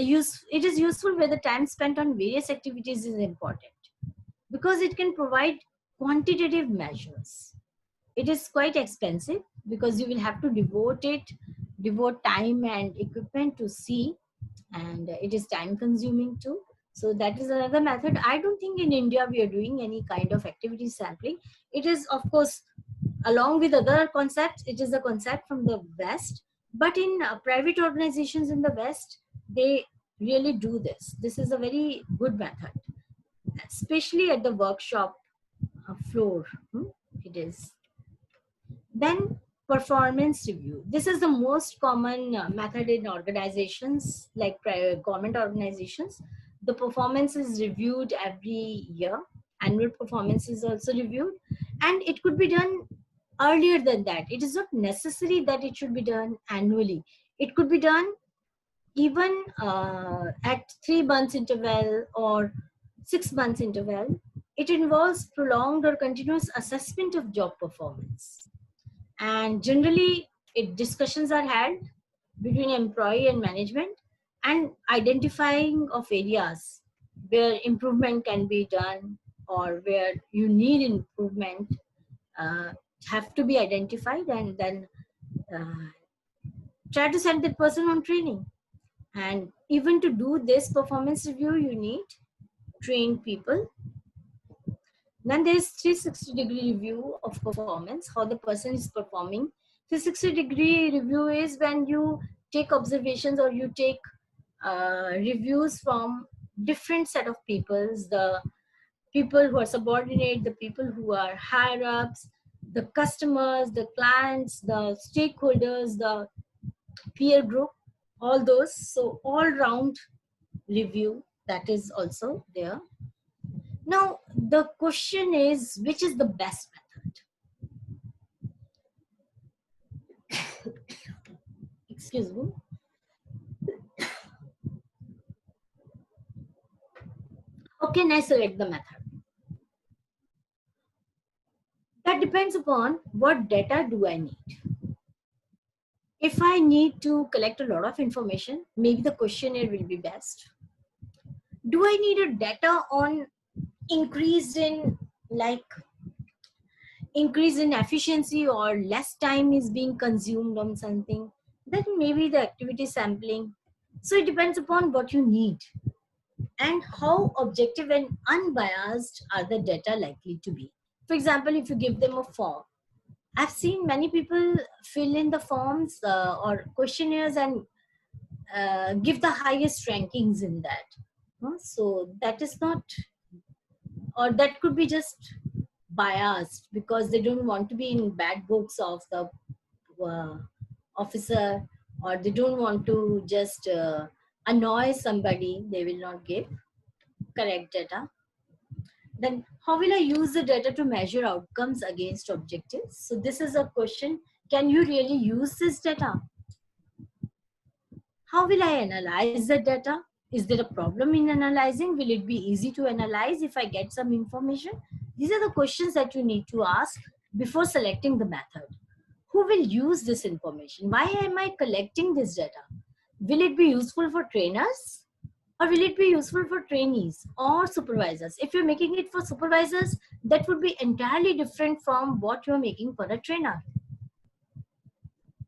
is useful where the time spent on various activities is important, because it can provide quantitative measures. It is quite expensive because you will have to devote time and equipment to see, and it is time consuming too. So that is another method. I don't think in India we are doing any kind of activity sampling. It is, of course, along with other concepts, it is a concept from the West, but in private organizations in the West, they really do this. This is a very good method, especially at the workshop floor. It is. Then performance review. This is the most common method in organizations like government organizations. The performance is reviewed every year. Annual performance is also reviewed, and it could be done earlier than that. It is not necessary that it should be done annually. It could be done even at 3 months interval or 6 months interval. It involves prolonged or continuous assessment of job performance, and generally discussions are held between employee and management, and identifying of areas where improvement can be done or where you need improvement uh, have to be identified, and then uh, try to send that person on training. And even to do this performance review, you need trained people. Then there is 360-degree review of performance, how the person is performing. 360-degree review is when you take observations or you take reviews from different set of peoples, the people who are subordinate, the people who are higher ups, the customers, the clients, the stakeholders, the peer group, all those. So all round review, that is also there. Now, the question is, which is the best method? Excuse me. How can I select the method? That depends upon what data do I need. If I need to collect a lot of information, maybe the questionnaire will be best. Do I need a data on increase in like increase in efficiency or less time is being consumed on something? Then maybe the activity sampling. So it depends upon what you need and how objective and unbiased are the data likely to be. For example, if you give them a form, I've seen many people fill in the forms or questionnaires and give the highest rankings in that. So that is not, or that could be just biased because they don't want to be in bad books of the uh, officer, or they don't want to just annoy somebody. They will not give correct data. Then how will I use the data to measure outcomes against objectives? So this is a question. Can you really use this data? How will I analyze the data? Is there a problem in analyzing? Will it be easy to analyze if I get some information? These are the questions that you need to ask before selecting the method. Who will use this information? Why am I collecting this data? Will it be useful for trainers? Or will it be useful for trainees or supervisors? If you're making it for supervisors, that would be entirely different from what you're making for a trainer.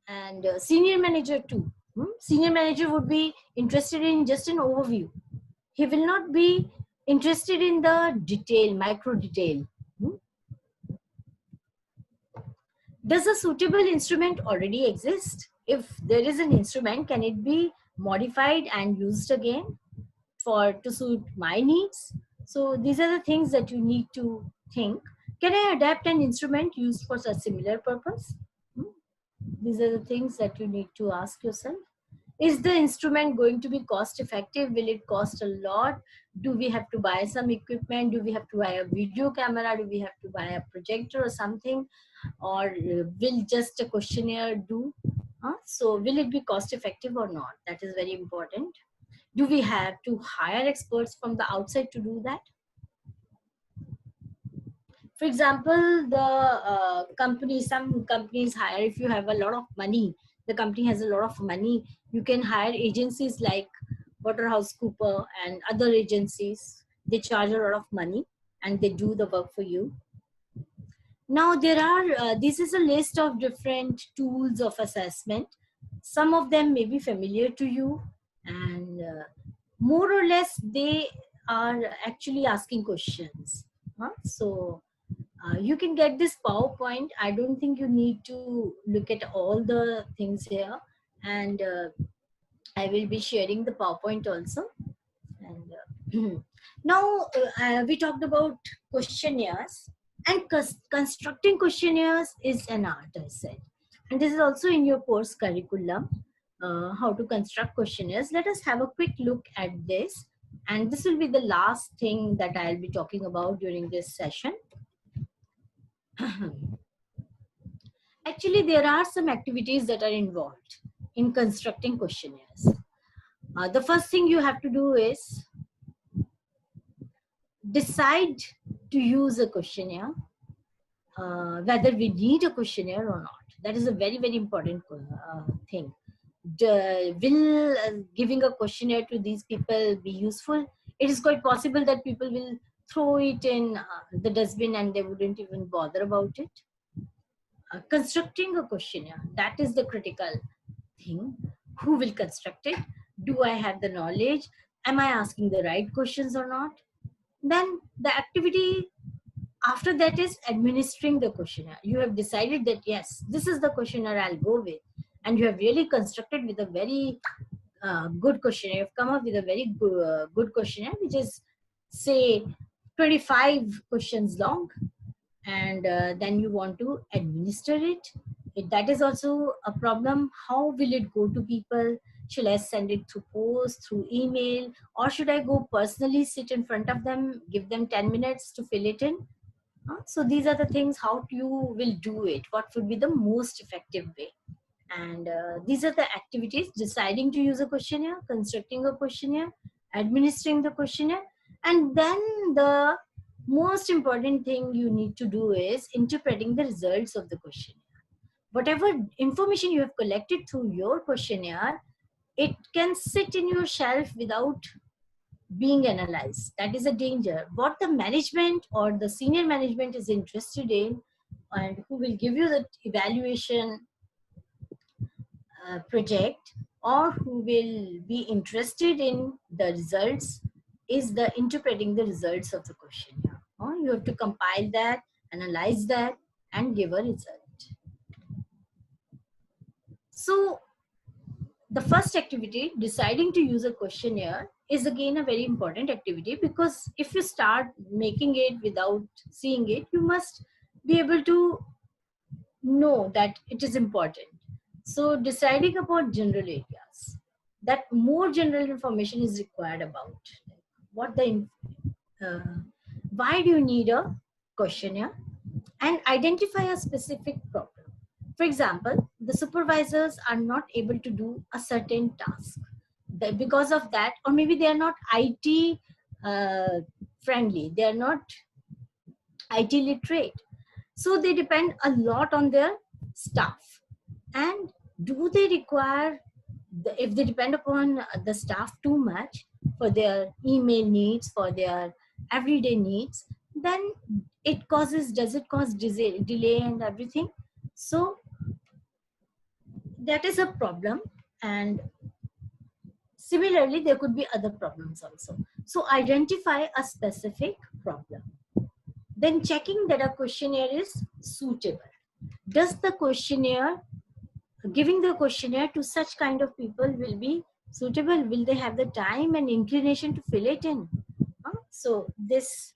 And senior manager too. Senior manager would be interested in just an overview. He will not be interested in the detail, micro detail. Does a suitable instrument already exist? If there is an instrument, can it be modified and used again to suit my needs? So these are the things that you need to think. Can I adapt an instrument used for a similar purpose? These are the things that you need to ask yourself. Is the instrument going to be cost effective? Will it cost a lot? Do we have to buy some equipment? Do we have to buy a video camera? Do we have to buy a projector or something? Or will just a questionnaire do? So will it be cost effective or not? That is very important. Do we have to hire experts from the outside to do that? For example, some companies hire, if you have a lot of money, the company has a lot of money, you can hire agencies like PricewaterhouseCoopers and other agencies. They charge a lot of money and they do the work for you. Now there are, this is a list of different tools of assessment. Some of them may be familiar to you, and more or less they are actually asking questions. So you can get this PowerPoint. I don't think you need to look at all the things here, and I will be sharing the PowerPoint also. And now we talked about questionnaires, and constructing questionnaires is an art, I said, and this is also in your course curriculum, how to construct questionnaires. Let us have a quick look at this, and this will be the last thing that I'll be talking about during this session. Actually, there are some activities that are involved in constructing questionnaires. The first thing you have to do is decide to use a questionnaire, whether we need a questionnaire or not. That is a very, very important thing. Will giving a questionnaire to these people be useful? It is quite possible that people will throw it in the dustbin and they wouldn't even bother about it. Constructing a questionnaire, that is the critical thing. Who will construct it? Do I have the knowledge? Am I asking the right questions or not? Then the activity after that is administering the questionnaire. You have decided that yes, this is the questionnaire I'll go with, and you have really constructed with a very good questionnaire. You've come up with a very good questionnaire, which is say 25 questions long, and then you want to administer it. That is also a problem. How will it go to people? Should I send it through post, through email, or should I go personally, sit in front of them, give them 10 minutes to fill it in? So these are the things, how you will do it, what would be the most effective way. And these are the activities: deciding to use a questionnaire, constructing a questionnaire, administering the questionnaire, and then the most important thing you need to do is interpreting the results of the questionnaire. Whatever information you have collected through your questionnaire, it can sit in your shelf without being analyzed. That is a danger. What the management or the senior management is interested in, and who will give you the evaluation project, or who will be interested in the results, is the interpreting the results of the questionnaire. You have to compile that, analyze that, and give a result. So the first activity, deciding to use a questionnaire, is again a very important activity, because if you start making it without seeing it, you must be able to know that it is important. So deciding about general areas, that more general information is required about what the uh, why do you need a questionnaire, and identify a specific problem. For example, the supervisors are not able to do a certain task. Because of that, or maybe they are not IT friendly, they are not IT literate. So they depend a lot on their staff. And do they require, if they depend upon the staff too much for their email needs, for their everyday needs, then does it cause delay and everything? So that is a problem. And similarly, there could be other problems also. So identify a specific problem. Then checking that a questionnaire is suitable. Does the questionnaire, giving the questionnaire to such kind of people will be suitable? Will they have the time and inclination to fill it in? So this,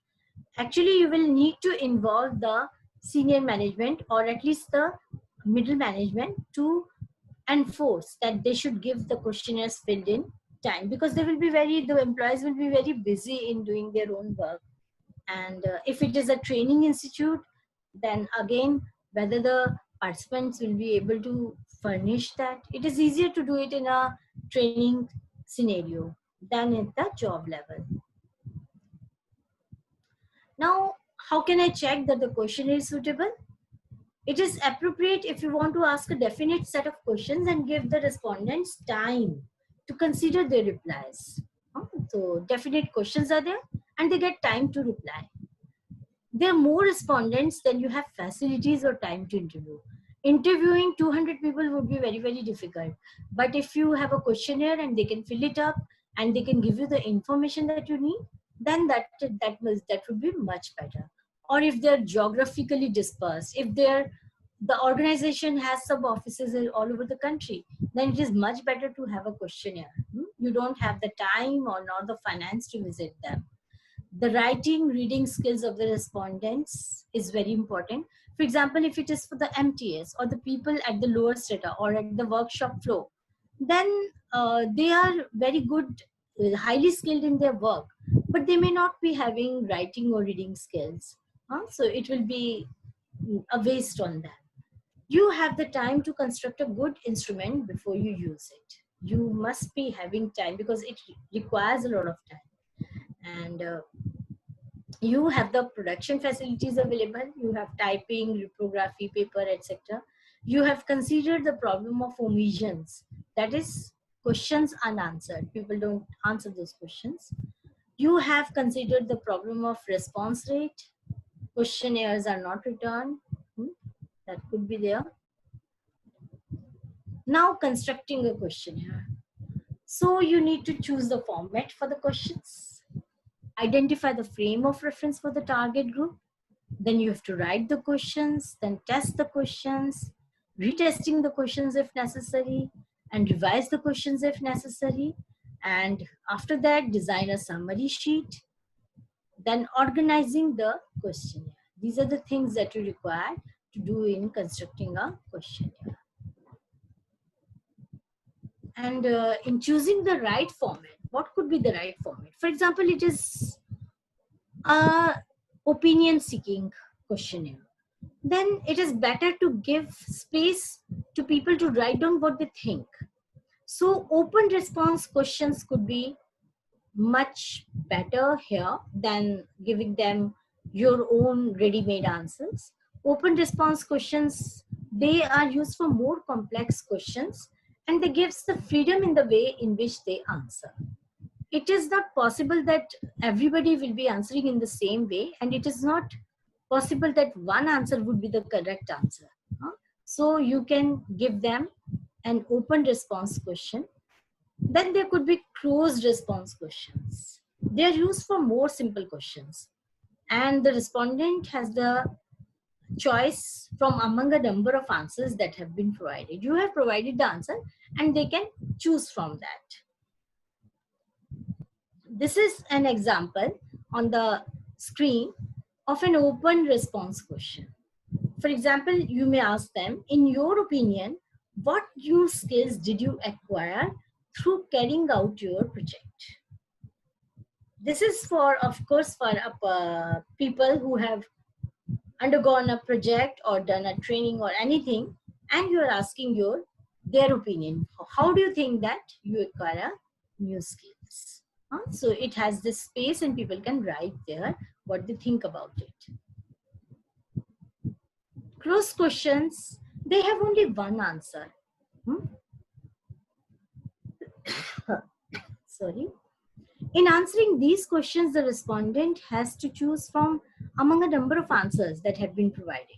actually you will need to involve the senior management, or at least the middle management, to enforce that they should give the questionnaires filled in time, because the employees will be very busy in doing their own work. And if it is a training institute, then again, whether the participants will be able to furnish that, it is easier to do it in a training scenario than at the job level. Now, how can I check that the question is suitable? It is appropriate if you want to ask a definite set of questions and give the respondents time to consider their replies. So definite questions are there and they get time to reply. There are more respondents than you have facilities or time to interview. Interviewing 200 people would be very, very difficult. But if you have a questionnaire and they can fill it up and they can give you the information that you need, then that would be much better. Or if they're geographically dispersed, if the organization has sub offices all over the country, then it is much better to have a questionnaire. You don't have the time or nor the finance to visit them. The writing, reading skills of the respondents is very important. For example, if it is for the MTS or the people at the lower strata or at the workshop floor, then they are very good, highly skilled in their work, but they may not be having writing or reading skills. So it will be a waste on that. You have the time to construct a good instrument before you use it. You must be having time because it requires a lot of time. And you have the production facilities available, you have typing, reprography, paper, etc. You have considered the problem of omissions, that is questions unanswered, people don't answer those questions. You have considered the problem of response rate, questionnaires are not returned. That could be there. Now constructing a questionnaire. So you need to choose the format for the questions, identify the frame of reference for the target group. Then you have to write the questions, then test the questions, retesting the questions if necessary, and revise the questions if necessary. And after that, design a summary sheet, then organizing the questionnaire. These are the things that you require to do in constructing a questionnaire. And in choosing the right format, what could be the right format? For example, it is a opinion seeking questionnaire. Then it is better to give space to people to write down what they think. So open response questions could be much better here than giving them your own ready-made answers. Open response questions, they are used for more complex questions, and they gives the freedom in the way in which they answer. It is not possible that everybody will be answering in the same way, and it is not possible that one answer would be the correct answer. So you can give them an open response question. Then there could be closed response questions. They are used for more simple questions, and the respondent has the choice from among a number of answers that have been provided. You have provided the answer and they can choose from that. This is an example on the screen of an open response question. For example, you may ask them, in your opinion, what new skills did you acquire through carrying out your project? This is for, of course, for people who have undergone a project or done a training or anything, and you are asking their opinion. How do you think that you acquire new skills? So it has this space and people can write there what they think about it. Closed questions, they have only one answer. Sorry. In answering these questions, the respondent has to choose from among a number of answers that have been provided.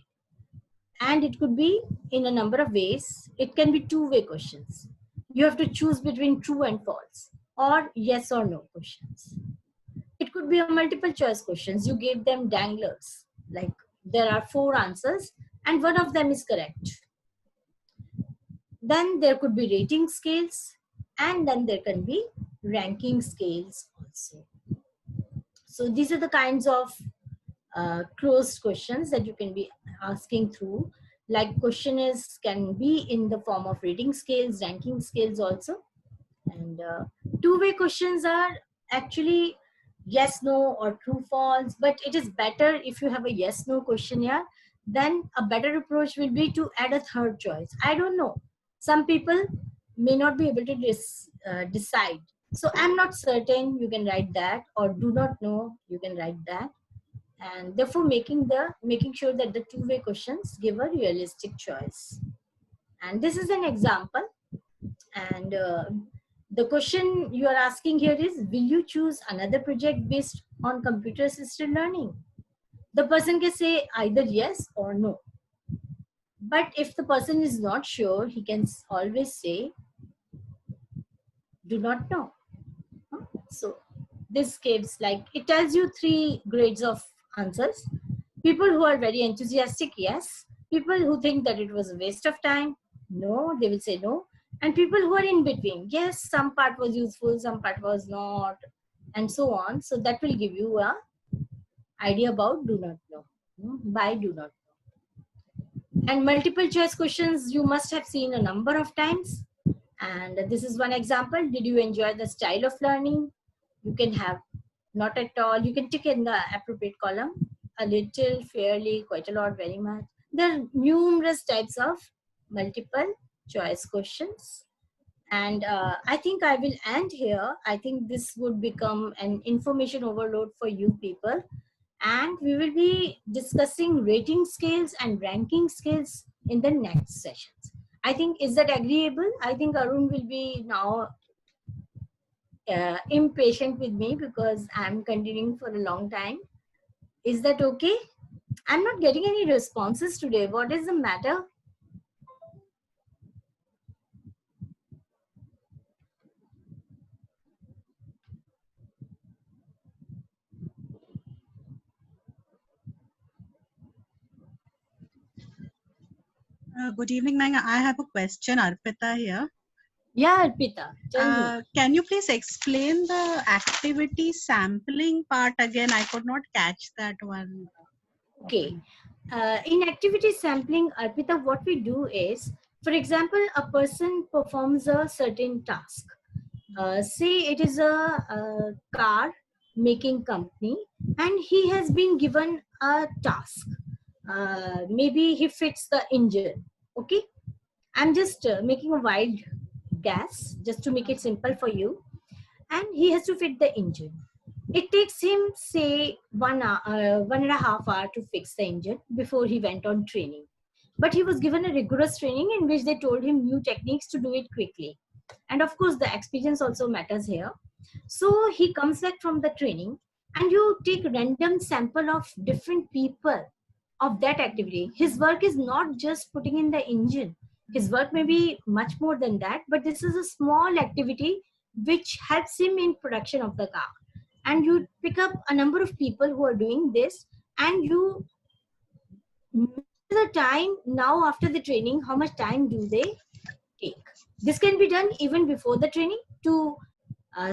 And it could be in a number of ways. It can be two-way questions. You have to choose between true and false, or yes or no questions. It could be a multiple choice questions. You gave them danglers, like there are 4 answers and one of them is correct. Then there could be rating scales, and then there can be ranking scales also. So these are the kinds of closed questions that you can be asking through. Like question can be in the form of rating scales, ranking scales also. And two-way questions are actually yes, no, or true, false. But it is better if you have a yes, no questionnaire. Then a better approach will be to add a third choice. I don't know. Some people may not be able to decide. So I'm not certain, you can write that, or do not know, you can write that. And therefore making sure that the two-way questions give a realistic choice. And this is an example. And the question you are asking here is, will you choose another project based on computer assisted learning? The person can say either yes or no. But if the person is not sure, he can always say do not know. So this gives, like, it tells you 3 grades of answers. People who are very enthusiastic, yes. People who think that it was a waste of time, no, they will say no. And people who are in between, yes, some part was useful, some part was not, and so on. So that will give you a idea about do not know, by do not know. And multiple choice questions you must have seen a number of times. And this is one example. Did you enjoy the style of learning? You can have not at all. You can tick in the appropriate column. A little, fairly, quite a lot, very much. There are numerous types of multiple choice questions. And I think I will end here. I think this would become an information overload for you people. And we will be discussing rating scales and ranking scales in the next sessions. I think, is that agreeable? I think Arun will be now impatient with me because I'm continuing for a long time. Is that okay? I'm not getting any responses today. What is the matter? Good evening, ma'am. I have a question, Arpita here. Yeah, Arpita, tell me. Can you please explain the activity sampling part again? I could not catch that one. Okay. In activity sampling, Arpita, what we do is, for example, a person performs a certain task. Say it is a car making company, and he has been given a task. Maybe he fits the engine. Okay. I'm just making a wild guess just to make it simple for you. And he has to fit the engine. It takes him, say, 1.5 hours to fix the engine before he went on training. But he was given a rigorous training in which they told him new techniques to do it quickly. And of course, the experience also matters here. So he comes back from the training, and you take random sample of different people of that activity. His work is not just putting in the engine. His work may be much more than that, but this is a small activity which helps him in production of the car. And you pick up a number of people who are doing this, and you measure the time now after the training, how much time do they take. This can be done even before the training to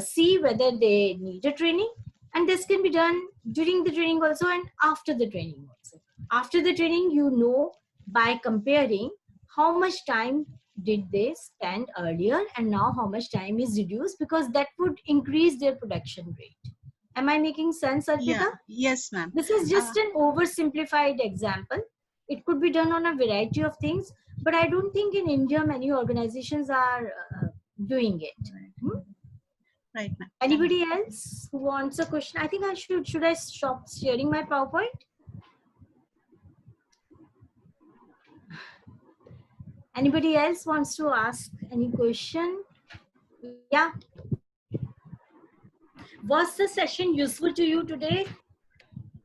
see whether they need a training, and this can be done during the training also and after the training also. After the training, you know by comparing how much time did they spend earlier and now how much time is reduced, because that would increase their production rate. Am I making sense, Arpita? Yeah. Yes, ma'am. This is just an oversimplified example. It could be done on a variety of things, but I don't think in India many organizations are doing it. Right, ma'am. Anybody else who wants a question? I think I should I stop sharing my PowerPoint? Anybody else wants to ask any question? Yeah. Was the session useful to you today,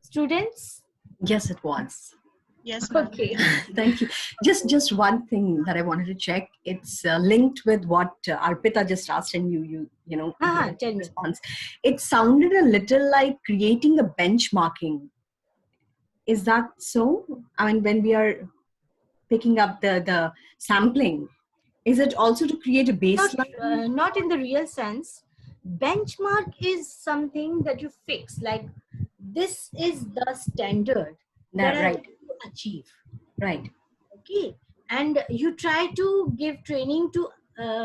students? Yes, it was. Yes, ma'am. Okay. Thank you. Just one thing that I wanted to check. It's linked with what Arpita just asked, and you know, Tell me. response. It sounded a little like creating a benchmarking. Is that so? I mean, when we are picking up the sampling, is it also to create a baseline? Not in the real sense. Benchmark is something that you fix, like this is the standard that I Right. want to achieve. Right. Okay, and you try to give training to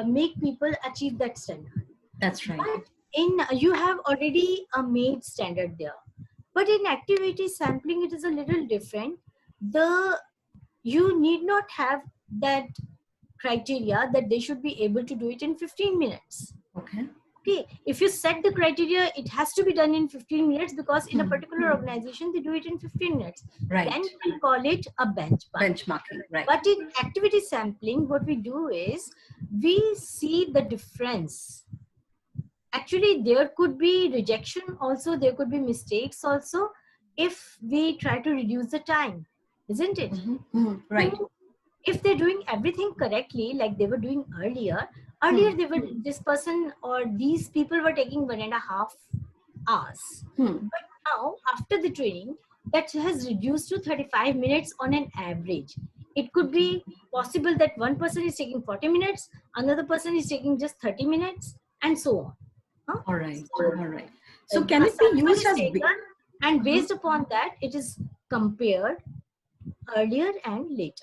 make people achieve that standard. That's right. But you have already a made standard there. But in activity sampling, it is a little different. You need not have that criteria that they should be able to do it in 15 minutes. Okay. Okay, if you set the criteria, it has to be done in 15 minutes because in a particular organization, they do it in 15 minutes. Right. Then we call it a benchmark. Benchmarking. Right. But in activity sampling, what we do is we see the difference. Actually, there could be rejection also, there could be mistakes also if we try to reduce the time, isn't it? Right. So, if they're doing everything correctly, like they were doing earlier they were, this person or these people were taking 1.5 hours. But now, after the training, that has reduced to 35 minutes on an average. It could be possible that one person is taking 40 minutes, another person is taking just 30 minutes, and so on. Huh? All right. All right. So can it be used as and based upon that, it is compared earlier and later.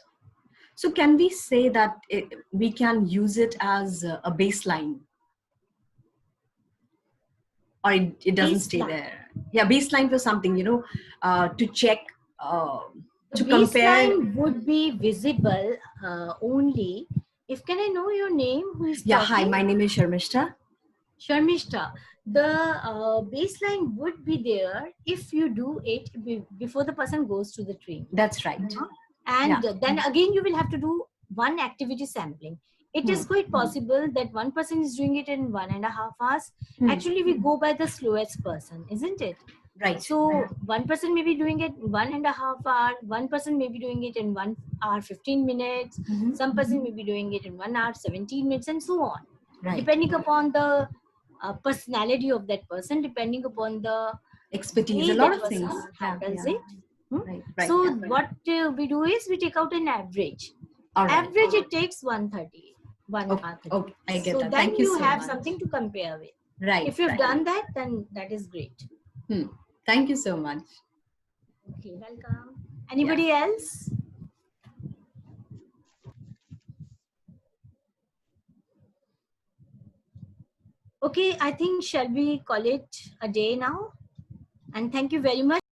So can we say that we can use it as a baseline? Or it doesn't stay there? Yeah, baseline for something, you know, to check, to compare. Baseline would be visible only if, can I know your name? Who is Yeah, talking? hi, my name is Sharmishta. Sharmishta. The baseline would be there if you do it before the person goes to the training. That's right. And then again, you will have to do one activity sampling. It is quite possible that one person is doing it in 1.5 hours. Actually, we go by the slowest person, isn't it? Right. So one person may be doing it 1.5 hours, one person may be doing it in 1 hour 15 minutes, some person may be doing it in 1 hour 17 minutes, and so on. Right. Depending upon the personality of that person, depending upon the expertise, a lot of things handles it. Right. Right. So what we do is we take out an average. All right. Average it takes 130. Okay, I get so that. then Thank you so have much. something to compare with. Right. If you've done that, then that is great. Thank you so much. Okay, welcome. Anybody else? Okay, I think shall we call it a day now? And thank you very much.